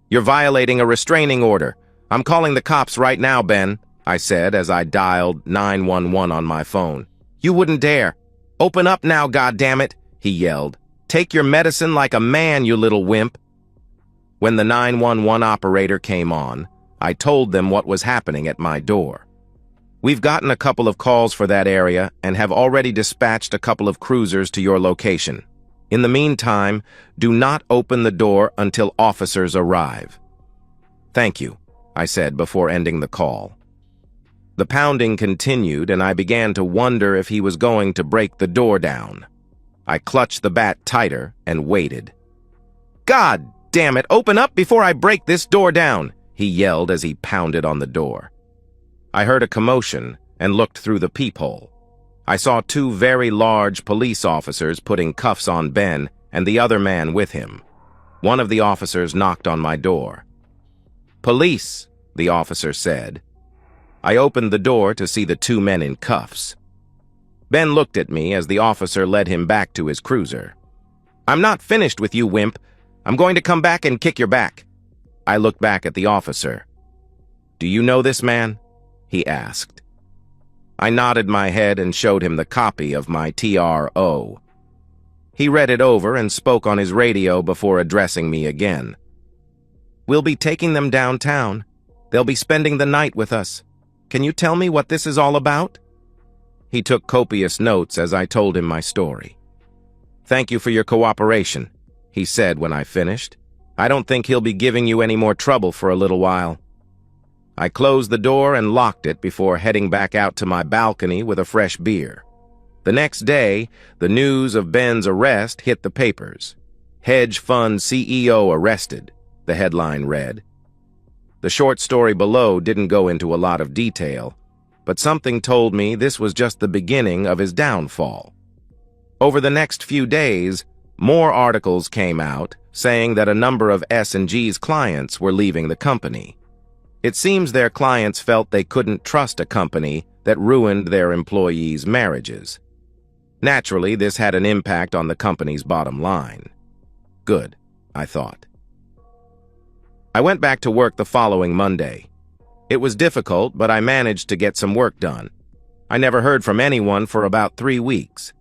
"You're violating a restraining order. I'm calling the cops right now, Ben," I said as I dialed 911 on my phone. "You wouldn't dare. Open up now, goddammit," he yelled. "Take your medicine like a man, you little wimp." When the 911 operator came on, I told them what was happening at my door. "We've gotten a couple of calls for that area and have already dispatched a couple of cruisers to your location. In the meantime, do not open the door until officers arrive." "Thank you," I said before ending the call. The pounding continued, and I began to wonder if he was going to break the door down. I clutched the bat tighter and waited. "God damn it, open up before I break this door down," he yelled as he pounded on the door. I heard a commotion and looked through the peephole. I saw two very large police officers putting cuffs on Ben and the other man with him. One of the officers knocked on my door. "Police," the officer said. I opened the door to see the two men in cuffs. Ben looked at me as the officer led him back to his cruiser. "I'm not finished with you, wimp. I'm going to come back and kick your back." I looked back at the officer. "Do you know this man?" he asked. I nodded my head and showed him the copy of my TRO. He read it over and spoke on his radio before addressing me again. "We'll be taking them downtown. They'll be spending the night with us. Can you tell me what this is all about?" He took copious notes as I told him my story. "Thank you for your cooperation," he said when I finished. "I don't think he'll be giving you any more trouble for a little while." I closed the door and locked it before heading back out to my balcony with a fresh beer. The next day, the news of Ben's arrest hit the papers. "Hedge fund CEO arrested," the headline read. The short story below didn't go into a lot of detail, but something told me this was just the beginning of his downfall. Over the next few days, more articles came out saying that a number of S&G's clients were leaving the company. It seems their clients felt they couldn't trust a company that ruined their employees' marriages. Naturally, this had an impact on the company's bottom line. Good, I thought. I went back to work the following Monday. It was difficult, but I managed to get some work done. I never heard from anyone for about 3 weeks.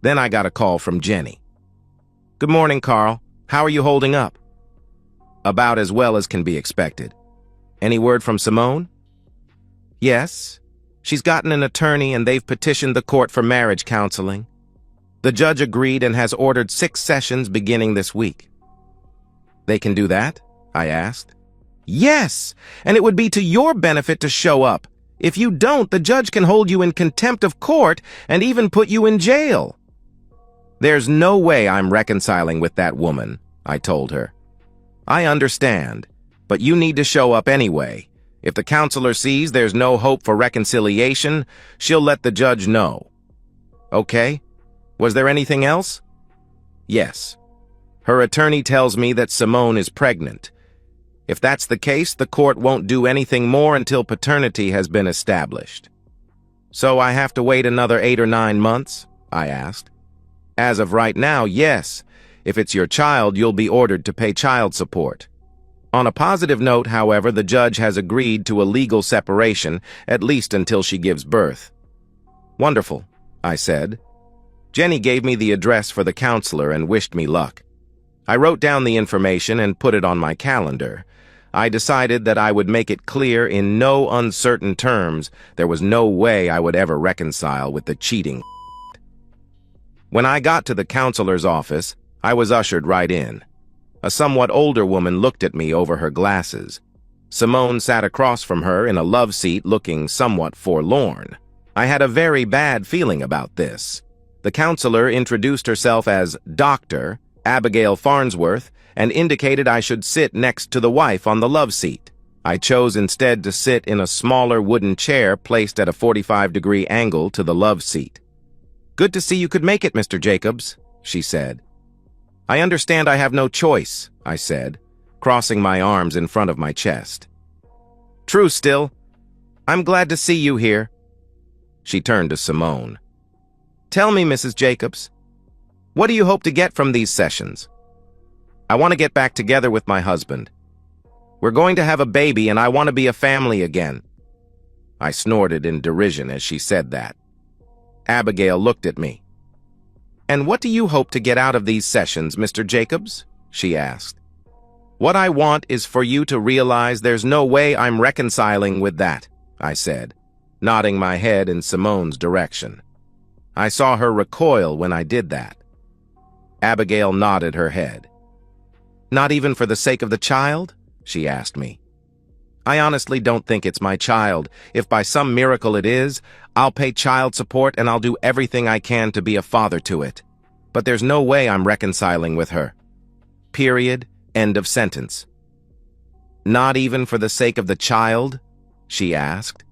Then I got a call from Jenny. "Good morning, Carl. How are you holding up?" "About as well as can be expected." "Any word from Simone?" "Yes. She's gotten an attorney and they've petitioned the court for marriage counseling. The judge agreed and has ordered 6 sessions beginning this week." "They can do that?" I asked. "Yes, and it would be to your benefit to show up. If you don't, the judge can hold you in contempt of court and even put you in jail." "There's no way I'm reconciling with that woman," I told her. "I understand, but you need to show up anyway. If the counselor sees there's no hope for reconciliation, she'll let the judge know." "Okay. Was there anything else?" "Yes. Her attorney tells me that Simone is pregnant. If that's the case, the court won't do anything more until paternity has been established." "So I have to wait another 8 or 9 months?" I asked. "As of right now, yes. If it's your child, you'll be ordered to pay child support." On a positive note, however, the judge has agreed to a legal separation, at least until she gives birth. "Wonderful," I said. Jenny gave me the address for the counselor and wished me luck. I wrote down the information and put it on my calendar. I decided that I would make it clear in no uncertain terms there was no way I would ever reconcile with the cheating. When I got to the counselor's office, I was ushered right in. A somewhat older woman looked at me over her glasses. Simone sat across from her in a love seat looking somewhat forlorn. I had a very bad feeling about this. The counselor introduced herself as Dr. Abigail Farnsworth and indicated I should sit next to the wife on the love seat. I chose instead to sit in a smaller wooden chair placed at a 45-degree angle to the love seat. "Good to see you could make it, Mr. Jacobs," she said. "I understand I have no choice," I said, crossing my arms in front of my chest. "True still. I'm glad to see you here." She turned to Simone. "Tell me, Mrs. Jacobs, what do you hope to get from these sessions?" "I want to get back together with my husband. We're going to have a baby and I want to be a family again." I snorted in derision as she said that. Abigail looked at me. "And what do you hope to get out of these sessions, Mr. Jacobs?" she asked. "What I want is for you to realize there's no way I'm reconciling with that," I said, nodding my head in Simone's direction. I saw her recoil when I did that. Abigail nodded her head. "Not even for the sake of the child?" she asked me. "I honestly don't think it's my child. If by some miracle it is, I'll pay child support and I'll do everything I can to be a father to it. But there's no way I'm reconciling with her. Period. End of sentence." "Not even for the sake of the child?" she asked.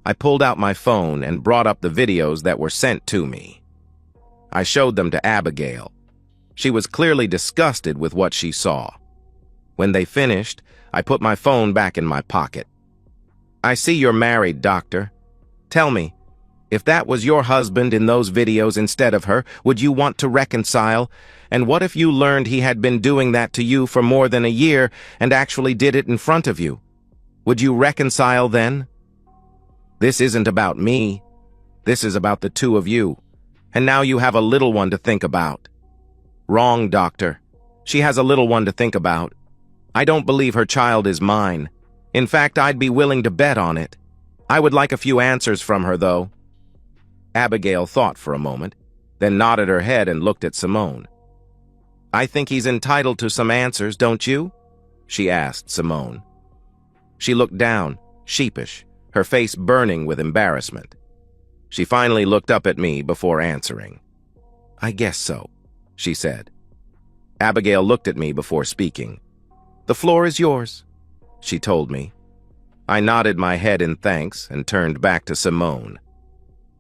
I pulled out my phone and brought up the videos that were sent to me. I showed them to Abigail. She was clearly disgusted with what she saw. When they finished, I put my phone back in my pocket. "I see you're married, Doctor. Tell me, if that was your husband in those videos instead of her, would you want to reconcile? And what if you learned he had been doing that to you for more than a year and actually did it in front of you? Would you reconcile then? This isn't about me. This is about the two of you. And now you have a little one to think about." "Wrong, Doctor. She has a little one to think about. I don't believe her child is mine. In fact, I'd be willing to bet on it. I would like a few answers from her, though." Abigail thought for a moment, then nodded her head and looked at Simone. "I think he's entitled to some answers, don't you?" she asked Simone. She looked down, sheepish, her face burning with embarrassment. She finally looked up at me before answering. "I guess so," she said. Abigail looked at me before speaking. "The floor is yours," she told me. I nodded my head in thanks and turned back to Simone.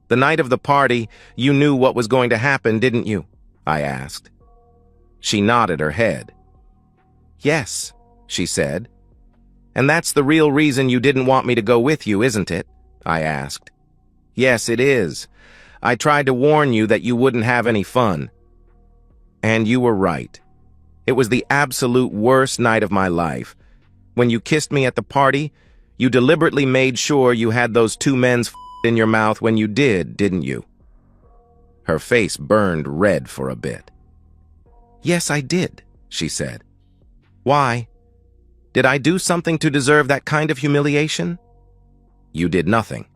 "The night of the party, you knew what was going to happen, didn't you?" I asked. She nodded her head. "Yes," she said. "And that's the real reason you didn't want me to go with you, isn't it?" I asked. "Yes, it is. I tried to warn you that you wouldn't have any fun." And you were right. It was the absolute worst night of my life. When you kissed me at the party, you deliberately made sure you had those two men's in your mouth when you did, didn't you? Her face burned red for a bit. "Yes, I did," she said. "Why? Did I do something to deserve that kind of humiliation?" "You did nothing.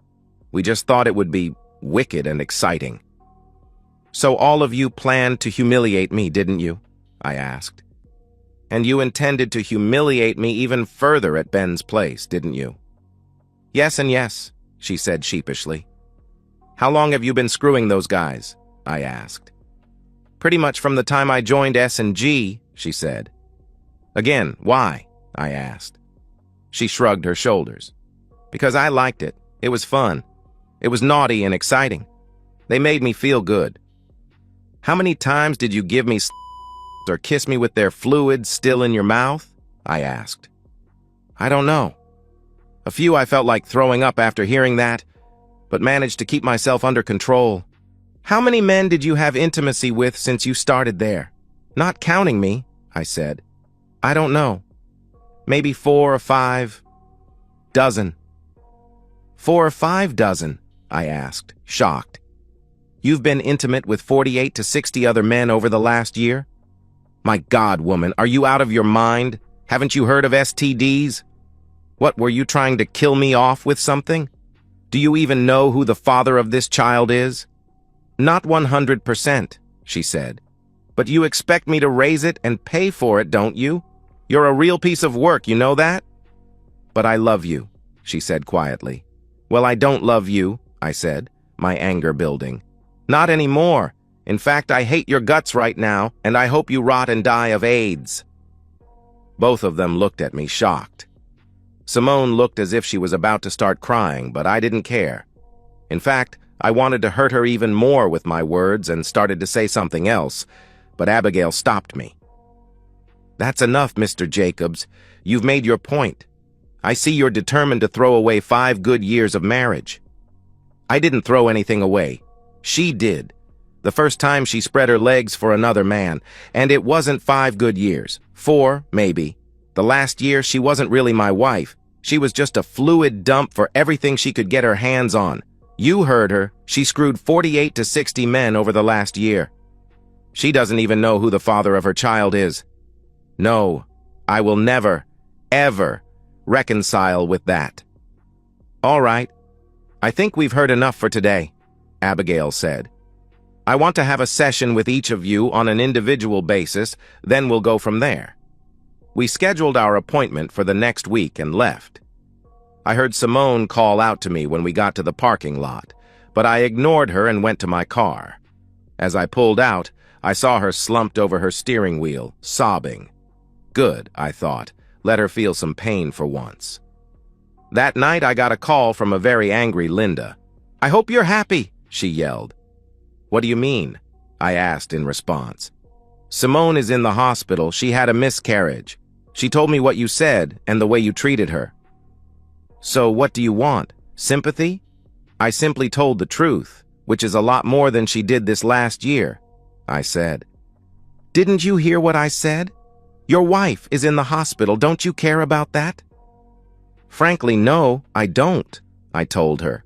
We just thought it would be wicked and exciting." "So all of you planned to humiliate me, didn't you?" I asked. "And you intended to humiliate me even further at Ben's place, didn't you?" "Yes and yes," she said sheepishly. "How long have you been screwing those guys?" I asked. "Pretty much from the time I joined S&G, she said. "Again, why?" I asked. She shrugged her shoulders. "Because I liked it. It was fun. It was naughty and exciting. They made me feel good." "How many times did you give me or kiss me with their fluids still in your mouth?" I asked. "I don't know. A few I felt like throwing up after hearing that, but managed to keep myself under control." "How many men did you have intimacy with since you started there?" "Not counting me," I said. "I don't know. Maybe 4 or 5 dozen." 4 or 5 dozen, I asked, shocked. "You've been intimate with 48 to 60 other men over the last year? My God, woman, are you out of your mind? Haven't you heard of STDs? What, were you trying to kill me off with something? Do you even know who the father of this child is?" "Not 100%, she said. "But you expect me to raise it and pay for it, don't you? You're a real piece of work, you know that?" "But I love you," she said quietly. "Well, I don't love you," I said, my anger building. "Not anymore. In fact, I hate your guts right now, and I hope you rot and die of AIDS." Both of them looked at me shocked. Simone looked as if she was about to start crying, but I didn't care. In fact, I wanted to hurt her even more with my words and started to say something else, but Abigail stopped me. "That's enough, Mr. Jacobs. You've made your point. I see you're determined to throw away 5 good years of marriage." I didn't throw anything away. She did. The first time she spread her legs for another man, and it wasn't 5 good years. 4, maybe. The last year, she wasn't really my wife. She was just a fluid dump for everything she could get her hands on. You heard her. She screwed 48 to 60 men over the last year. She doesn't even know who the father of her child is. No, I will never, ever reconcile with that. "All right. I think we've heard enough for today," Abigail said. "I want to have a session with each of you on an individual basis, then we'll go from there." We scheduled our appointment for the next week and left. I heard Simone call out to me when we got to the parking lot, but I ignored her and went to my car. As I pulled out, I saw her slumped over her steering wheel, sobbing. Good, I thought. Let her feel some pain for once. That night, I got a call from a very angry Linda. "I hope you're happy," she yelled. "What do you mean?" I asked in response. "Simone is in the hospital. She had a miscarriage. She told me what you said and the way you treated her." "So what do you want? Sympathy?" "I simply told the truth, which is a lot more than she did this last year," I said. "Didn't you hear what I said? Your wife is in the hospital. Don't you care about that?" "Frankly, no, I don't," I told her.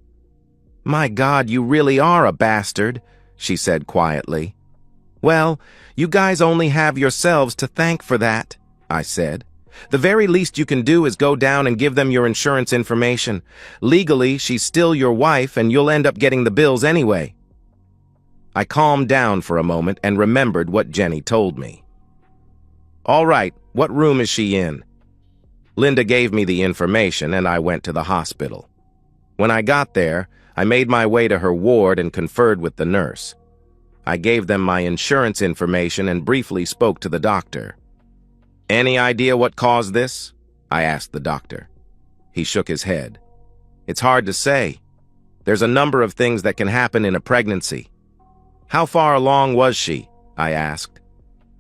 "My God, you really are a bastard," she said quietly. "Well, you guys only have yourselves to thank for that," I said. "The very least you can do is go down and give them your insurance information. Legally, she's still your wife and you'll end up getting the bills anyway." I calmed down for a moment and remembered what Jenny told me. "All right, what room is she in?" Linda gave me the information and I went to the hospital. When I got there, I made my way to her ward and conferred with the nurse. I gave them my insurance information and briefly spoke to the doctor. "Any idea what caused this?" I asked the doctor. He shook his head. "It's hard to say. There's a number of things that can happen in a pregnancy." "How far along was she?" I asked.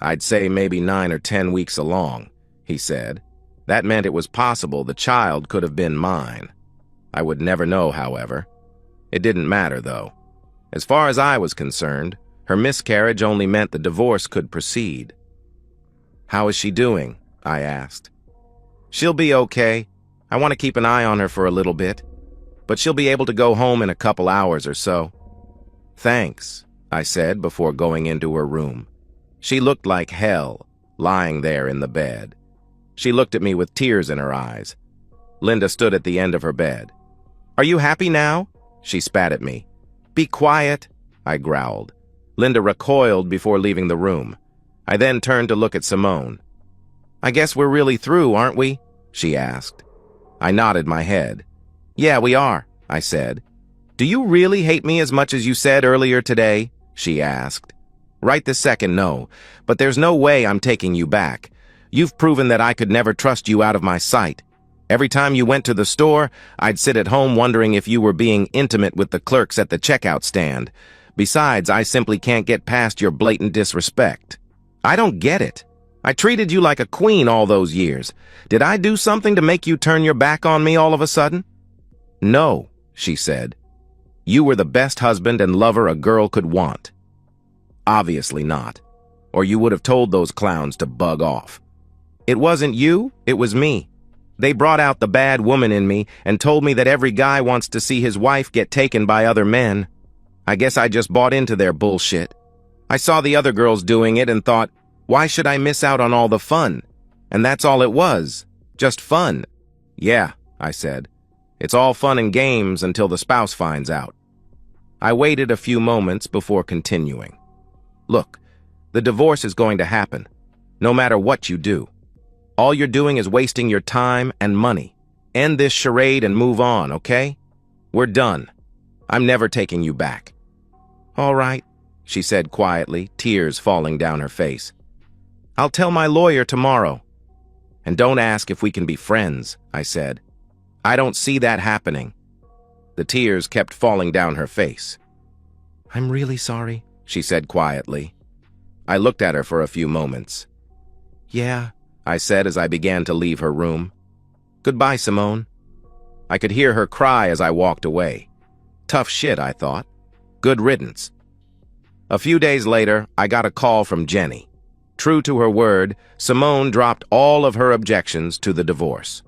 "I'd say maybe 9 or 10 weeks along," he said. That meant it was possible the child could have been mine. I would never know, however. It didn't matter, though. As far as I was concerned, her miscarriage only meant the divorce could proceed. "How is she doing?" I asked. "She'll be okay. I want to keep an eye on her for a little bit. But she'll be able to go home in a couple hours or so." "Thanks," I said before going into her room. She looked like hell, lying there in the bed. She looked at me with tears in her eyes. Linda stood at the end of her bed. "Are you happy now?" She spat at me. "Be quiet," I growled. Linda recoiled before leaving the room. I then turned to look at Simone. "I guess we're really through, aren't we?" she asked. I nodded my head. "Yeah, we are," I said. "Do you really hate me as much as you said earlier today?" she asked. "Right this second, no. But there's no way I'm taking you back. You've proven that I could never trust you out of my sight. Every time you went to the store, I'd sit at home wondering if you were being intimate with the clerks at the checkout stand. Besides, I simply can't get past your blatant disrespect. I don't get it. I treated you like a queen all those years. Did I do something to make you turn your back on me all of a sudden?" "No," she said. "You were the best husband and lover a girl could want." "Obviously not. Or you would have told those clowns to bug off. It wasn't you, it was me. They brought out the bad woman in me and told me that every guy wants to see his wife get taken by other men. I guess I just bought into their bullshit. I saw the other girls doing it and thought, why should I miss out on all the fun? And that's all it was, just fun." "Yeah," I said. "It's all fun and games until the spouse finds out." I waited a few moments before continuing. "Look, the divorce is going to happen, no matter what you do. All you're doing is wasting your time and money. End this charade and move on, okay? We're done. I'm never taking you back." "All right," she said quietly, tears falling down her face. "I'll tell my lawyer tomorrow." "And don't ask if we can be friends," I said. I don't see that happening." The tears kept falling down her face. "I'm really sorry," she said quietly. I looked at her for a few moments. "Yeah," I said as I began to leave her room. "Goodbye, Simone." I could hear her cry as I walked away. Tough shit, I thought. Good riddance. A few days later, I got a call from Jenny. True to her word, Simone dropped all of her objections to the divorce.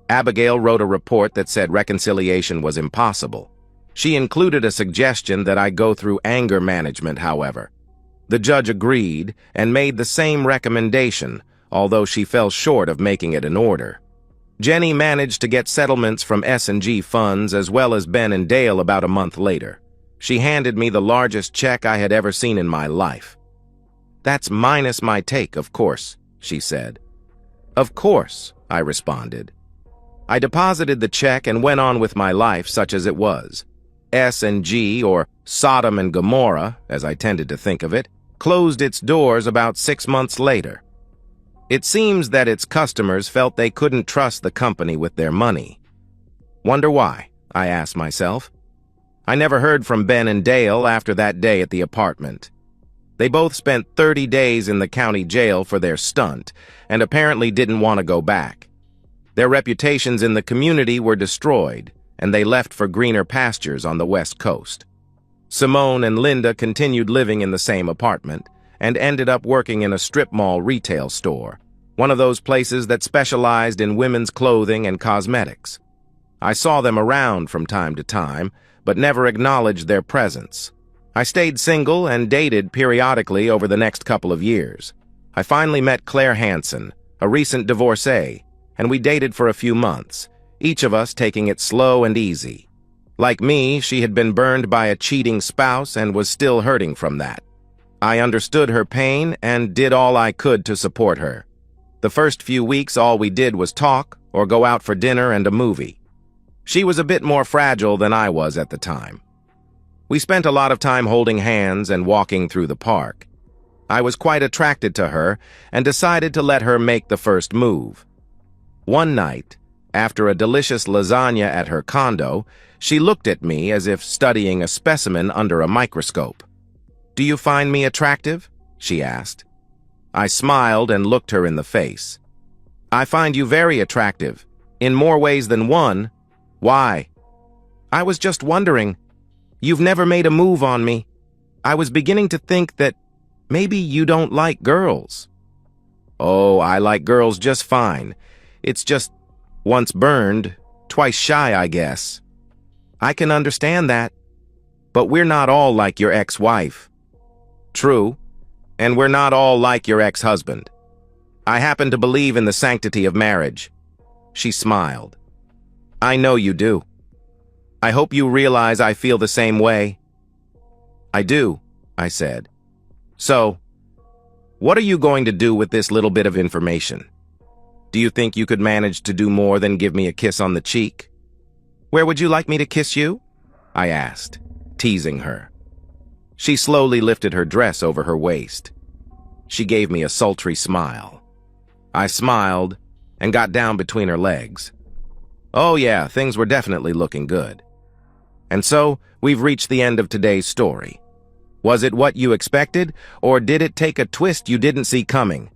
Abigail wrote a report that said reconciliation was impossible. She included a suggestion that I go through anger management, however. The judge agreed and made the same recommendation, although she fell short of making it an order. Jenny managed to get settlements from S&G funds as well as Ben and Dale about a month later. She handed me the largest check I had ever seen in my life. "That's minus my take, of course," she said. "Of course," I responded. I deposited the check and went on with my life such as it was. S&G, or Sodom and Gomorrah, as I tended to think of it, closed its doors about 6 months later. It seems that its customers felt they couldn't trust the company with their money. Wonder why, I asked myself. I never heard from Ben and Dale after that day at the apartment. They both spent 30 days in the county jail for their stunt and apparently didn't want to go back. Their reputations in the community were destroyed, and they left for greener pastures on the West Coast. Simone and Linda continued living in the same apartment and ended up working in a strip mall retail store, one of those places that specialized in women's clothing and cosmetics. I saw them around from time to time, but never acknowledged their presence. I stayed single and dated periodically over the next couple of years. I finally met Claire Hansen, a recent divorcee, and we dated for a few months, each of us taking it slow and easy. Like me, she had been burned by a cheating spouse and was still hurting from that. I understood her pain and did all I could to support her. The first few weeks, all we did was talk or go out for dinner and a movie. She was a bit more fragile than I was at the time. We spent a lot of time holding hands and walking through the park. I was quite attracted to her and decided to let her make the first move. One night, after a delicious lasagna at her condo, she looked at me as if studying a specimen under a microscope. "Do you find me attractive?" she asked. I smiled and looked her in the face. "I find you very attractive, in more ways than one. Why?" "I was just wondering. You've never made a move on me. I was beginning to think that maybe you don't like girls." "Oh, I like girls just fine. It's just once burned, twice shy, I guess." "I can understand that. But we're not all like your ex-wife." "True. And we're not all like your ex-husband. I happen to believe in the sanctity of marriage." She smiled. "I know you do. I hope you realize I feel the same way." "I do," I said. "So, what are you going to do with this little bit of information? Do you think you could manage to do more than give me a kiss on the cheek?" "Where would you like me to kiss you?" I asked, teasing her. She slowly lifted her dress over her waist. She gave me a sultry smile. I smiled and got down between her legs. Oh yeah, things were definitely looking good. And so, we've reached the end of today's story. Was it what you expected, or did it take a twist you didn't see coming?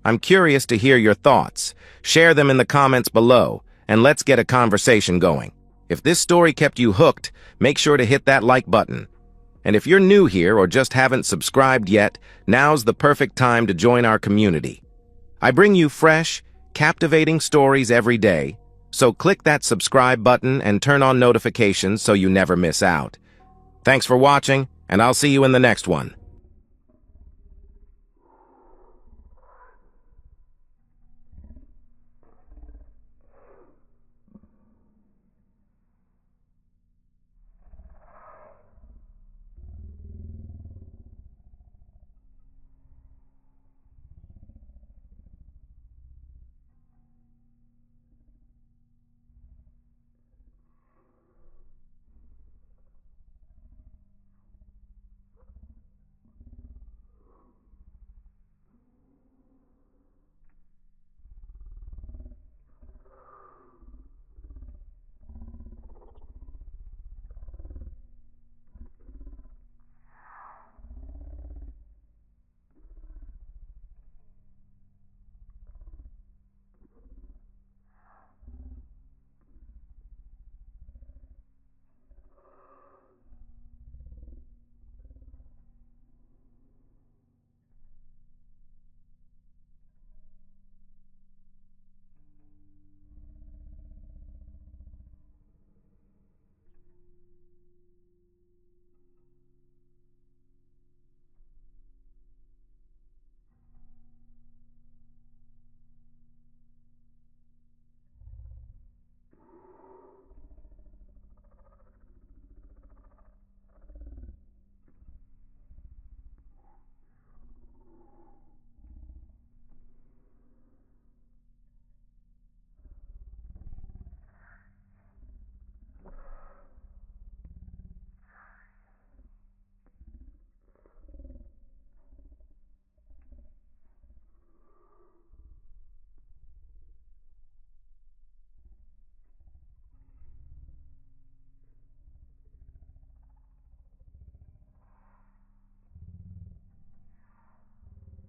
I'm curious to hear your thoughts. Share them in the comments below, and let's get a conversation going. If this story kept you hooked, make sure to hit that like button. And if you're new here or just haven't subscribed yet, now's the perfect time to join our community. I bring you fresh, captivating stories every day, so click that subscribe button and turn on notifications so you never miss out. Thanks for watching, and I'll see you in the next one.